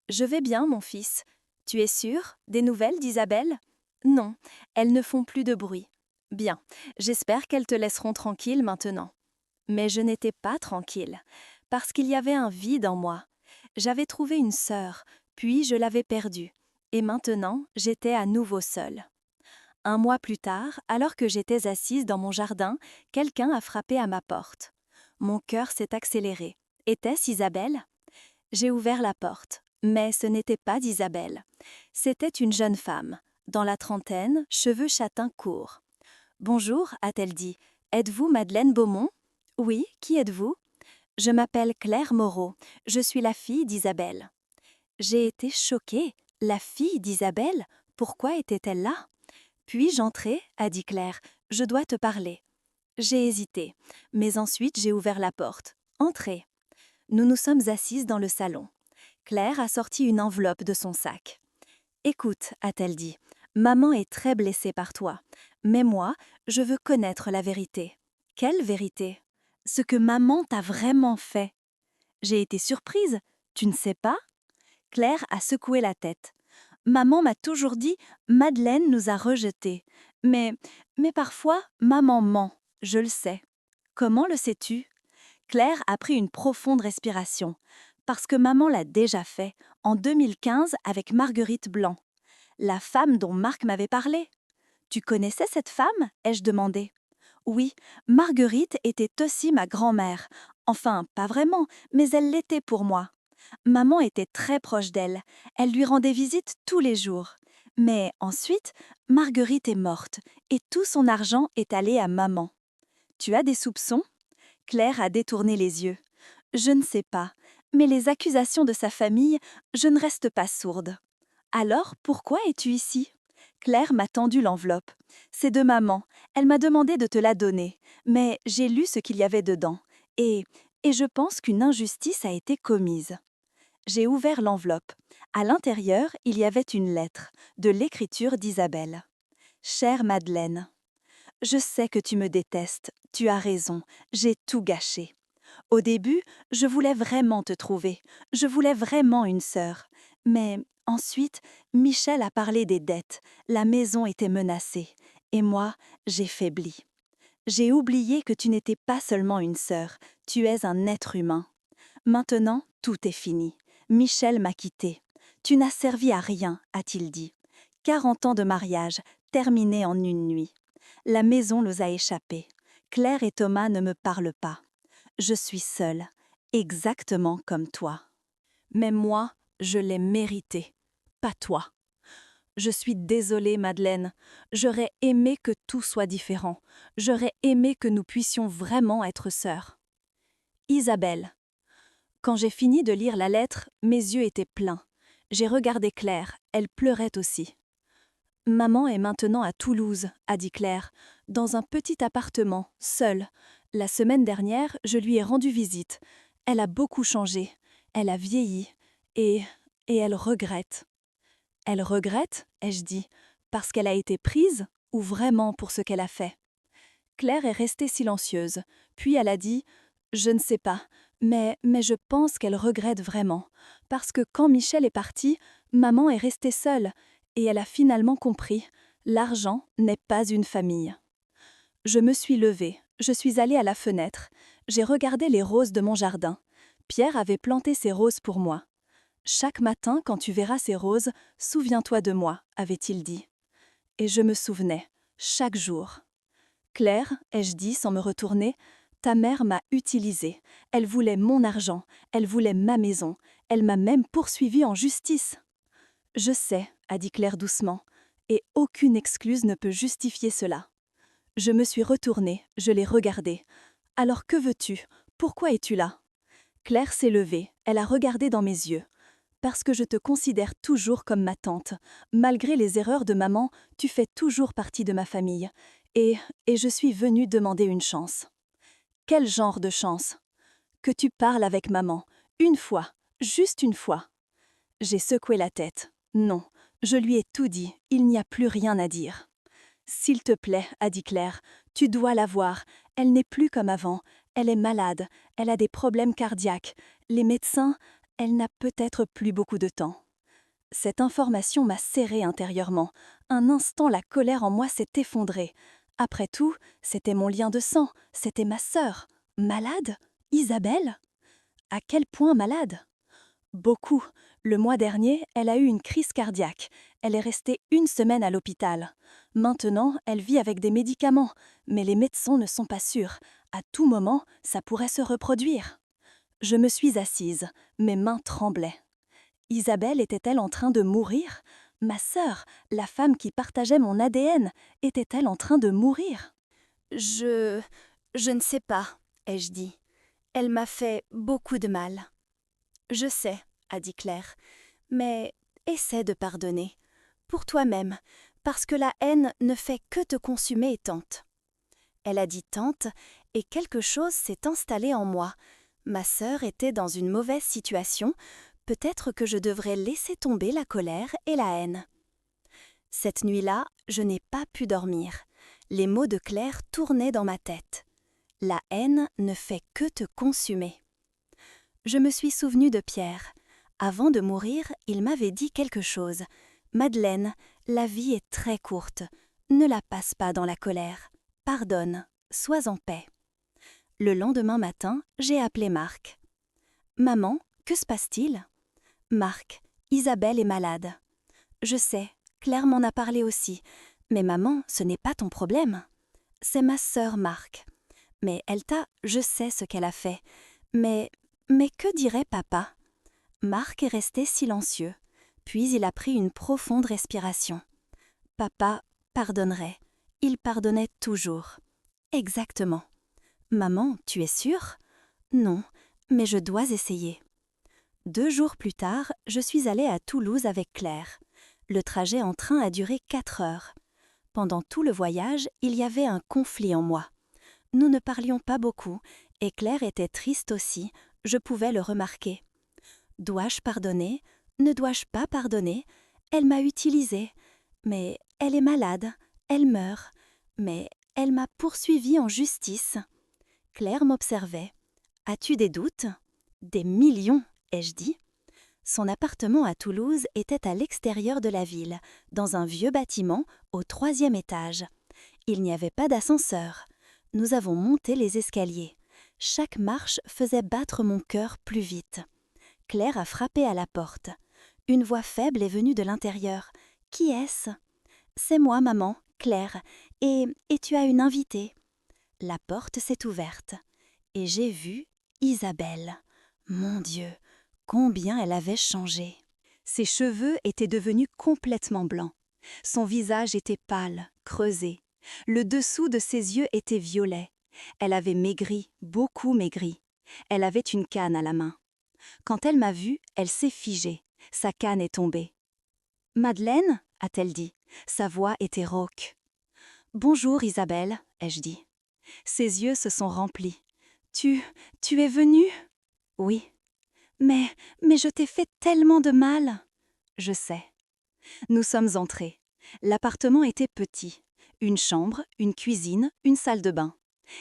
Je vais bien, mon fils. »« Tu es sûr? Des nouvelles d'Isabelle ?»« Non, elles ne font plus de bruit. » Bien, j'espère qu'elles te laisseront tranquille maintenant. Mais je n'étais pas tranquille, parce qu'il y avait un vide en moi. J'avais trouvé une sœur, puis je l'avais perdue, et maintenant j'étais à nouveau seule. Un mois plus tard, alors que j'étais assise dans mon jardin, quelqu'un a frappé à ma porte. Mon cœur s'est accéléré. Était-ce Isabelle? J'ai ouvert la porte, mais ce n'était pas d'Isabelle. C'était une jeune femme, dans la trentaine, cheveux châtains courts. « Bonjour », a-t-elle dit. « Êtes-vous Madeleine Beaumont ?»« Oui, qui êtes-vous ?»« Je m'appelle Claire Moreau. Je suis la fille d'Isabelle. » J'ai été choquée. La fille d'Isabelle? Pourquoi était-elle là? « Puis-je entrer ?» a dit Claire. « Je dois te parler. » J'ai hésité, mais ensuite j'ai ouvert la porte. « Entrez. » Nous nous sommes assises dans le salon. Claire a sorti une enveloppe de son sac. « Écoute, » a-t-elle dit, « maman est très blessée par toi. Mais moi, je veux connaître la vérité. » « Quelle vérité? » « Ce que maman t'a vraiment fait. » J'ai été surprise. « Tu ne sais pas ?» Claire a secoué la tête. « Maman m'a toujours dit « Madeleine nous a rejetés. » Mais parfois, maman ment, je le sais. Comment le sais-tu? Claire a pris une profonde respiration. Parce que maman l'a déjà fait, en 2015 avec Marguerite Blanc. La femme dont Marc m'avait parlé. « Tu connaissais cette femme ?» ai-je demandé. « Oui, Marguerite était aussi ma grand-mère. Enfin, pas vraiment, mais elle l'était pour moi. Maman était très proche d'elle. Elle lui rendait visite tous les jours. Mais ensuite, Marguerite est morte et tout son argent est allé à maman. Tu as des soupçons ? » Claire a détourné les yeux. « Je ne sais pas, mais les accusations de sa famille, je ne reste pas sourde. » « Alors, pourquoi es-tu ici ?» Claire m'a tendu l'enveloppe. « C'est de maman. Elle m'a demandé de te la donner. Mais j'ai lu ce qu'il y avait dedans. Et je pense qu'une injustice a été commise. » J'ai ouvert l'enveloppe. À l'intérieur, il y avait une lettre, de l'écriture d'Isabelle. « Chère Madeleine, je sais que tu me détestes. Tu as raison. J'ai tout gâché. Au début, je voulais vraiment te trouver. Je voulais vraiment une sœur. Mais ensuite, Michel a parlé des dettes. La maison était menacée. Et moi, j'ai faibli. J'ai oublié que tu n'étais pas seulement une sœur. Tu es un être humain. Maintenant, tout est fini. Michel m'a quittée. Tu n'as servi à rien, a-t-il dit. 40 ans de mariage, terminés en une nuit. La maison nous a échappé. Claire et Thomas ne me parlent pas. Je suis seule, exactement comme toi. Mais moi, je l'ai mérité, pas toi. Je suis désolée, Madeleine. J'aurais aimé que tout soit différent. J'aurais aimé que nous puissions vraiment être sœurs. Isabelle. Quand j'ai fini de lire la lettre, mes yeux étaient pleins. J'ai regardé Claire, elle pleurait aussi. « Maman est maintenant à Toulouse, » a dit Claire, « dans un petit appartement, seule. La semaine dernière, je lui ai rendu visite. Elle a beaucoup changé, elle a vieilli, et elle regrette. » « Elle regrette ?» ai-je dit, « parce qu'elle a été prise ou vraiment pour ce qu'elle a fait ?» Claire est restée silencieuse, puis elle a dit « Je ne sais pas, mais je pense qu'elle regrette vraiment, parce que quand Michel est parti, maman est restée seule, et elle a finalement compris, l'argent n'est pas une famille. » Je me suis levée, je suis allée à la fenêtre, j'ai regardé les roses de mon jardin. Pierre avait planté ces roses pour moi. « Chaque matin, quand tu verras ces roses, souviens-toi de moi, » avait-il dit. Et je me souvenais, chaque jour. « Claire, ai-je dit sans me retourner, ta mère m'a utilisée. Elle voulait mon argent, elle voulait ma maison, elle m'a même poursuivie en justice. » « Je sais, » a dit Claire doucement, « et aucune excuse ne peut justifier cela. » Je me suis retournée, je l'ai regardée. « Alors que veux-tu? Pourquoi es-tu là ?» Claire s'est levée, elle a regardé dans mes yeux. « Parce que je te considère toujours comme ma tante. Malgré les erreurs de maman, tu fais toujours partie de ma famille. Et je suis venue demander une chance. » « Quel genre de chance? » « Que tu parles avec maman. Une fois, juste une fois. » J'ai secoué la tête. « Non, je lui ai tout dit, il n'y a plus rien à dire. »« S'il te plaît, » a dit Claire, « tu dois la voir. Elle n'est plus comme avant. Elle est malade, elle a des problèmes cardiaques. Les médecins, elle n'a peut-être plus beaucoup de temps. » Cette information m'a serrée intérieurement. Un instant, la colère en moi s'est effondrée. Après tout, c'était mon lien de sang, c'était ma sœur. Malade? Isabelle? À quel point malade? Beaucoup. Le mois dernier, elle a eu une crise cardiaque. Elle est restée 1 semaine à l'hôpital. Maintenant, elle vit avec des médicaments, mais les médecins ne sont pas sûrs. À tout moment, ça pourrait se reproduire. Je me suis assise, mes mains tremblaient. Isabelle était-elle en train de mourir? Ma sœur, la femme qui partageait mon ADN, était-elle en train de mourir? Je ne sais pas, ai-je dit. Elle m'a fait beaucoup de mal. Je sais, a dit Claire, mais essaie de pardonner. Pour toi-même, parce que la haine ne fait que te consumer et tente. Elle a dit tante, et quelque chose s'est installé en moi. Ma sœur était dans une mauvaise situation, peut-être que je devrais laisser tomber la colère et la haine. Cette nuit-là, je n'ai pas pu dormir. Les mots de Claire tournaient dans ma tête. La haine ne fait que te consumer. Je me suis souvenue de Pierre. Avant de mourir, il m'avait dit quelque chose. Madeleine, la vie est très courte. Ne la passe pas dans la colère. Pardonne, sois en paix. Le lendemain matin, j'ai appelé Marc. Maman, que se passe-t-il? Marc, Isabelle est malade. Je sais, Claire m'en a parlé aussi. Mais maman, ce n'est pas ton problème. C'est ma sœur Marc. Mais je sais ce qu'elle a fait. Mais que dirait papa? Marc est resté silencieux. Puis il a pris une profonde respiration. Papa pardonnerait. Il pardonnait toujours. Exactement. Maman, tu es sûre? Non, mais je dois essayer. 2 jours plus tard, je suis allée à Toulouse avec Claire. Le trajet en train a duré 4 heures. Pendant tout le voyage, il y avait un conflit en moi. Nous ne parlions pas beaucoup, et Claire était triste aussi, je pouvais le remarquer. Dois-je pardonner? Ne dois-je pas pardonner? Elle m'a utilisée. Mais elle est malade, elle meurt. Mais elle m'a poursuivie en justice. Claire m'observait. As-tu des doutes? Des millions, ai-je dit. Son appartement à Toulouse était à l'extérieur de la ville, dans un vieux bâtiment au 3e étage. Il n'y avait pas d'ascenseur. Nous avons monté les escaliers. Chaque marche faisait battre mon cœur plus vite. Claire a frappé à la porte. Une voix faible est venue de l'intérieur. « Qui est-ce » ? « C'est moi, maman, Claire, et tu as une invitée. » La porte s'est ouverte, et j'ai vu Isabelle. Mon Dieu, combien elle avait changé. Ses cheveux étaient devenus complètement blancs. Son visage était pâle, creusé. Le dessous de ses yeux était violet. Elle avait maigri, beaucoup maigri. Elle avait une canne à la main. Quand elle m'a vue, elle s'est figée. Sa canne est tombée. « Madeleine » a-t-elle dit. Sa voix était rauque. « Bonjour Isabelle » ai-je dit. Ses yeux se sont remplis. « Tu es venue ?»« Oui. »« Mais je t'ai fait tellement de mal !»« Je sais. » Nous sommes entrés. L'appartement était petit. Une chambre, une cuisine, une salle de bain.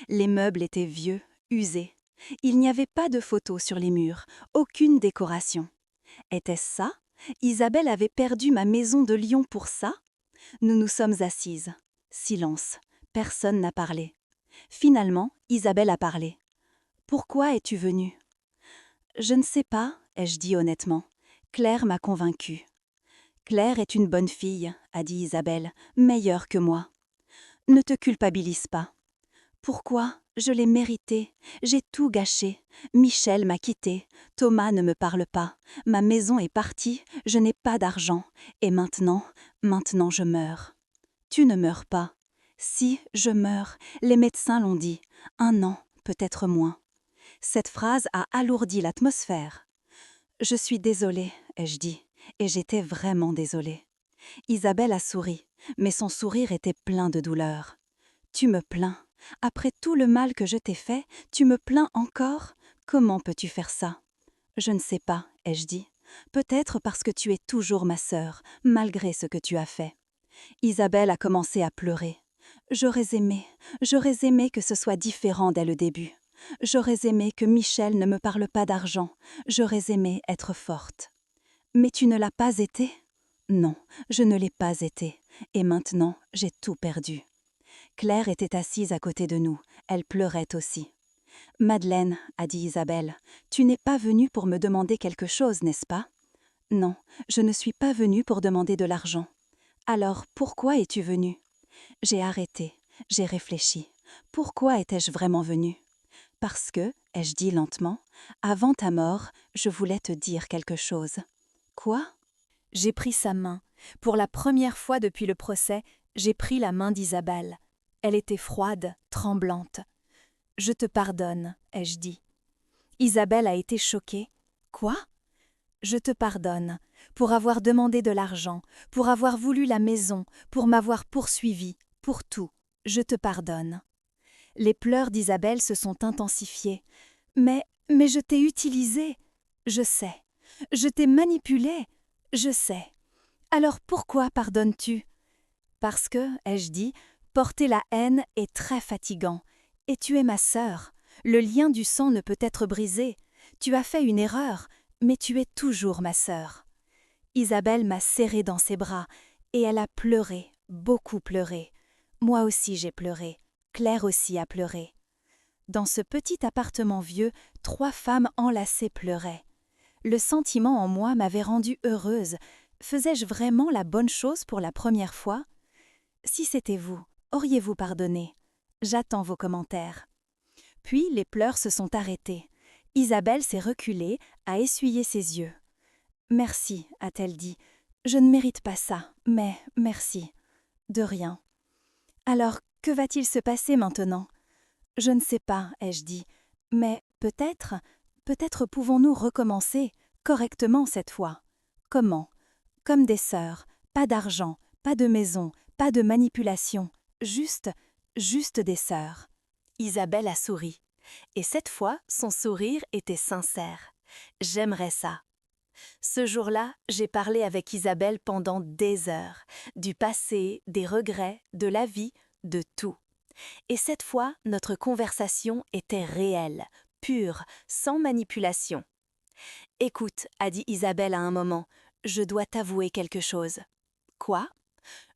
Les meubles étaient vieux, usés. Il n'y avait pas de photos sur les murs, aucune décoration. Était-ce ça? Isabelle avait perdu ma maison de Lyon pour ça? Nous nous sommes assises. Silence. Personne n'a parlé. Finalement, Isabelle a parlé. « Pourquoi es-tu venue ?»« Je ne sais pas, ai-je dit honnêtement. Claire m'a convaincue. »« Claire est une bonne fille, a dit Isabelle, meilleure que moi. »« Ne te culpabilise pas. »« Pourquoi? Je l'ai mérité. J'ai tout gâché. Michel m'a quittée. Thomas ne me parle pas. Ma maison est partie. Je n'ai pas d'argent. Et maintenant je meurs. »« Tu ne meurs pas. »« Si, je meurs. Les médecins l'ont dit. 1 an, peut-être moins. » Cette phrase a alourdi l'atmosphère. « Je suis désolée, ai-je dit, et j'étais vraiment désolée. » Isabelle a souri, mais son sourire était plein de douleur. « Tu me plains. Après tout le mal que je t'ai fait, tu me plains encore? Comment peux-tu faire ça? » Je ne sais pas, ai-je dit. Peut-être parce que tu es toujours ma sœur, malgré ce que tu as fait. Isabelle a commencé à pleurer. J'aurais aimé que ce soit différent dès le début. J'aurais aimé que Michel ne me parle pas d'argent. J'aurais aimé être forte. Mais tu ne l'as pas été? Non, je ne l'ai pas été. Et maintenant, j'ai tout perdu. Claire était assise à côté de nous. Elle pleurait aussi. « Madeleine, a dit Isabelle, tu n'es pas venue pour me demander quelque chose, n'est-ce pas ? » « Non, je ne suis pas venue pour demander de l'argent. »« Alors, pourquoi es-tu venue ?» J'ai arrêté, j'ai réfléchi. Pourquoi étais-je vraiment venue ? Parce que, ai-je dit lentement, avant ta mort, je voulais te dire quelque chose. Quoi ? J'ai pris sa main. Pour la première fois depuis le procès, j'ai pris la main d'Isabelle. Elle était froide, tremblante. « Je te pardonne, ai-je dit. » Isabelle a été choquée. « Quoi ? » « Je te pardonne, pour avoir demandé de l'argent, pour avoir voulu la maison, pour m'avoir poursuivi, pour tout. Je te pardonne. » Les pleurs d'Isabelle se sont intensifiés. « Mais je t'ai utilisé. Je sais. Je t'ai manipulé. Je sais. Alors pourquoi pardonnes-tu ? » Parce que, ai-je dit, porter la haine est très fatigant. Et tu es ma sœur. Le lien du sang ne peut être brisé. Tu as fait une erreur, mais tu es toujours ma sœur. Isabelle m'a serrée dans ses bras, et elle a pleuré, beaucoup pleuré. Moi aussi j'ai pleuré. Claire aussi a pleuré. Dans ce petit appartement vieux, 3 femmes enlacées pleuraient. Le sentiment en moi m'avait rendue heureuse. Faisais-je vraiment la bonne chose pour la première fois ? Si c'était vous, auriez-vous pardonné ? J'attends vos commentaires. Puis les pleurs se sont arrêtés. Isabelle s'est reculée, a essuyé ses yeux. « Merci, a-t-elle dit. Je ne mérite pas ça, mais merci. De rien. » Alors, que va-t-il se passer maintenant ? Je ne sais pas, ai-je dit, mais peut-être pouvons-nous recommencer, correctement cette fois. Comment ? Comme des sœurs, pas d'argent, pas de maison, pas de manipulation, juste des sœurs. Isabelle a souri. Et cette fois, son sourire était sincère. J'aimerais ça. Ce jour-là, j'ai parlé avec Isabelle pendant des heures, du passé, des regrets, de la vie, de tout. Et cette fois, notre conversation était réelle, pure, sans manipulation. « Écoute, » a dit Isabelle à un moment, « je dois t'avouer quelque chose. » « Quoi ? »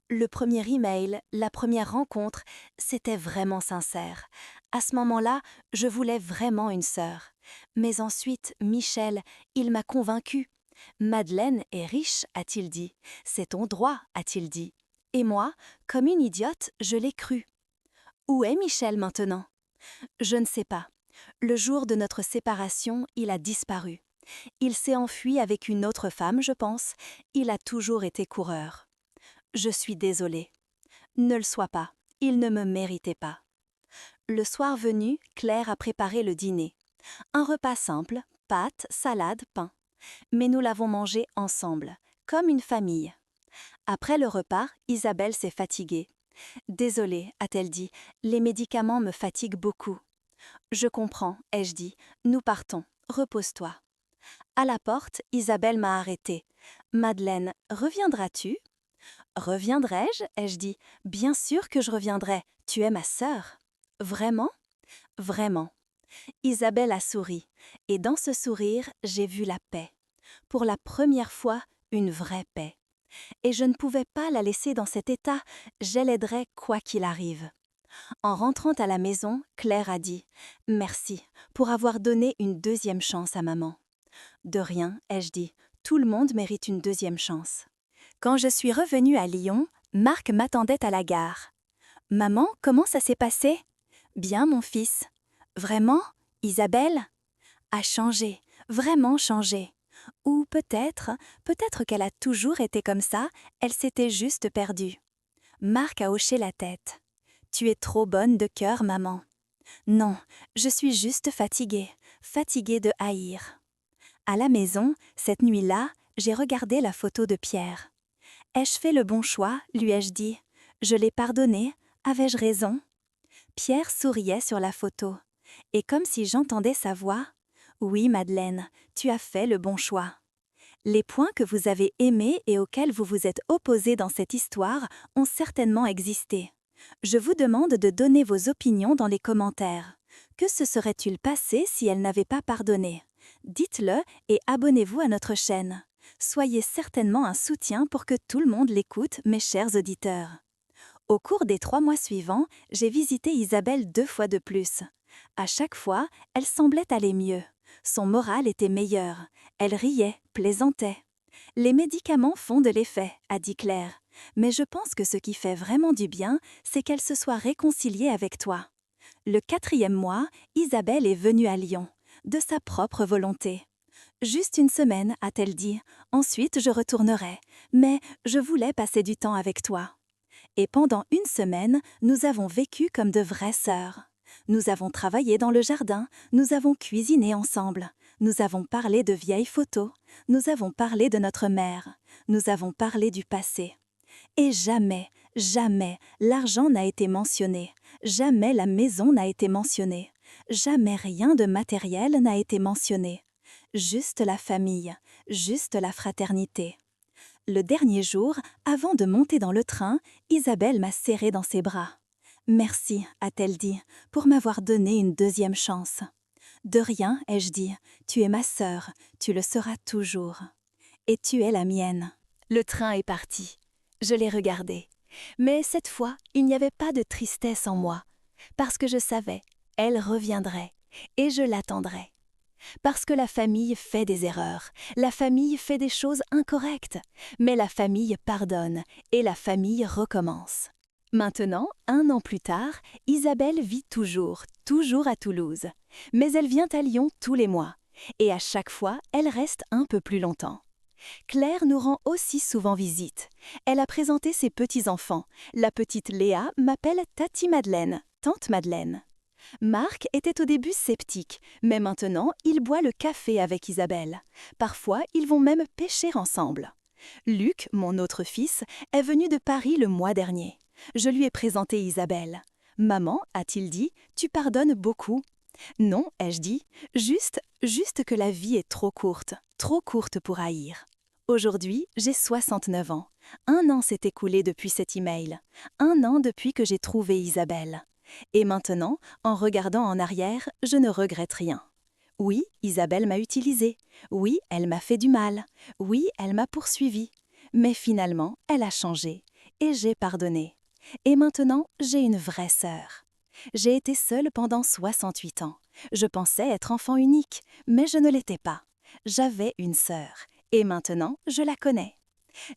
Le premier email, la première rencontre, c'était vraiment sincère. À ce moment-là, je voulais vraiment une sœur. Mais ensuite, Michel, il m'a convaincue. Madeleine est riche, a-t-il dit. C'est ton droit, a-t-il dit. Et moi, comme une idiote, je l'ai cru. Où est Michel maintenant ? Je ne sais pas. Le jour de notre séparation, il a disparu. Il s'est enfui avec une autre femme, je pense. Il a toujours été coureur. Je suis désolée. Ne le sois pas, il ne me méritait pas. Le soir venu, Claire a préparé le dîner. Un repas simple, pâtes, salade, pain. Mais nous l'avons mangé ensemble, comme une famille. Après le repas, Isabelle s'est fatiguée. « Désolée, a-t-elle dit, les médicaments me fatiguent beaucoup. »« Je comprends, ai-je dit, nous partons, repose-toi. » À la porte, Isabelle m'a arrêtée. « Madeleine, reviendras-tu » ? « Reviendrai-je » ai-je dit. « Bien sûr que je reviendrai, tu es ma sœur. »« Vraiment ?»« Vraiment. » Isabelle a souri, et dans ce sourire, j'ai vu la paix. Pour la première fois, une vraie paix. Et je ne pouvais pas la laisser dans cet état, je l'aiderais quoi qu'il arrive. En rentrant à la maison, Claire a dit « Merci pour avoir donné une deuxième chance à maman. »« De rien, ai-je dit, tout le monde mérite une deuxième chance. » Quand je suis revenue à Lyon, Marc m'attendait à la gare. « Maman, comment ça s'est passé ?»« Bien, mon fils. »« Vraiment, Isabelle ?»« A changé, vraiment changé. Ou peut-être qu'elle a toujours été comme ça, elle s'était juste perdue. » Marc a hoché la tête. « Tu es trop bonne de cœur, maman. »« Non, je suis juste fatiguée de haïr. » À la maison, cette nuit-là, j'ai regardé la photo de Pierre. Ai-je fait le bon choix, lui ai-je dit. Je l'ai pardonné, avais-je raison ? Pierre souriait sur la photo. Et comme si j'entendais sa voix, « Oui, Madeleine, tu as fait le bon choix. » Les points que vous avez aimés et auxquels vous vous êtes opposés dans cette histoire ont certainement existé. Je vous demande de donner vos opinions dans les commentaires. Que se serait-il passé si elle n'avait pas pardonné ? Dites-le et abonnez-vous à notre chaîne. Soyez certainement un soutien pour que tout le monde l'écoute, mes chers auditeurs. Au cours des 3 mois suivants, j'ai visité Isabelle 2 fois de plus. À chaque fois, elle semblait aller mieux. Son moral était meilleur. Elle riait, plaisantait. « Les médicaments font de l'effet », a dit Claire. « Mais je pense que ce qui fait vraiment du bien, c'est qu'elle se soit réconciliée avec toi. » Le 4e mois, Isabelle est venue à Lyon, de sa propre volonté. « Juste une semaine », a-t-elle dit. « Ensuite, je retournerai. Mais je voulais passer du temps avec toi. » Et pendant une semaine, nous avons vécu comme de vraies sœurs. Nous avons travaillé dans le jardin, nous avons cuisiné ensemble, nous avons parlé de vieilles photos, nous avons parlé de notre mère, nous avons parlé du passé. Et jamais, jamais l'argent n'a été mentionné, jamais la maison n'a été mentionnée, jamais rien de matériel n'a été mentionné. Juste la famille, juste la fraternité. Le dernier jour, avant de monter dans le train, Isabelle m'a serrée dans ses bras. « Merci », a-t-elle dit, « pour m'avoir donné une 2e chance. »« De rien », ai-je dit, « tu es ma sœur, tu le seras toujours. Et tu es la mienne. » Le train est parti. Je l'ai regardé. Mais cette fois, il n'y avait pas de tristesse en moi, parce que je savais, elle reviendrait, et je l'attendrais. Parce que la famille fait des erreurs, la famille fait des choses incorrectes, mais la famille pardonne et la famille recommence. Maintenant, 1 an plus tard, Isabelle vit toujours à Toulouse. Mais elle vient à Lyon tous les mois. Et à chaque fois, elle reste un peu plus longtemps. Claire nous rend aussi souvent visite. Elle a présenté ses petits-enfants. La petite Léa m'appelle Tati Madeleine, Tante Madeleine. Marc était au début sceptique, mais maintenant, il boit le café avec Isabelle. Parfois, ils vont même pêcher ensemble. Luc, mon autre fils, est venu de Paris le mois dernier. Je lui ai présenté Isabelle. « Maman, a-t-il dit, tu pardonnes beaucoup ?»« Non, ai-je dit, juste que la vie est trop courte pour haïr. » Aujourd'hui, j'ai 69 ans. 1 an s'est écoulé depuis cet email. 1 an depuis que j'ai trouvé Isabelle. Et maintenant, en regardant en arrière, je ne regrette rien. Oui, Isabelle m'a utilisée. Oui, elle m'a fait du mal. Oui, elle m'a poursuivie. Mais finalement, elle a changé. Et j'ai pardonné. Et maintenant, j'ai une vraie sœur. J'ai été seule pendant 68 ans. Je pensais être enfant unique, mais je ne l'étais pas. J'avais une sœur. Et maintenant, je la connais.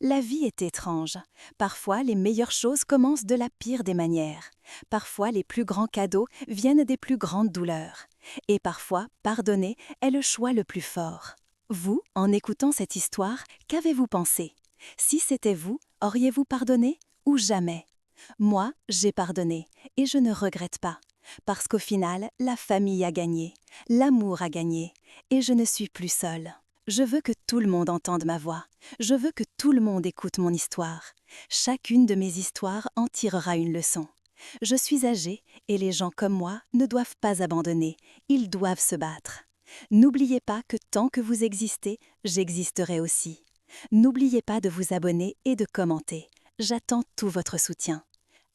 La vie est étrange. Parfois, les meilleures choses commencent de la pire des manières. Parfois, les plus grands cadeaux viennent des plus grandes douleurs. Et parfois, pardonner est le choix le plus fort. Vous, en écoutant cette histoire, qu'avez-vous pensé? Si c'était vous, auriez-vous pardonné ou jamais? Moi, j'ai pardonné et je ne regrette pas. Parce qu'au final, la famille a gagné, l'amour a gagné et je ne suis plus seule. Je veux que tout le monde entende ma voix. Je veux que tout le monde écoute mon histoire. Chacune de mes histoires en tirera une leçon. Je suis âgée et les gens comme moi ne doivent pas abandonner. Ils doivent se battre. N'oubliez pas que tant que vous existez, j'existerai aussi. N'oubliez pas de vous abonner et de commenter. J'attends tout votre soutien.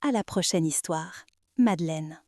À la prochaine histoire. Madeleine.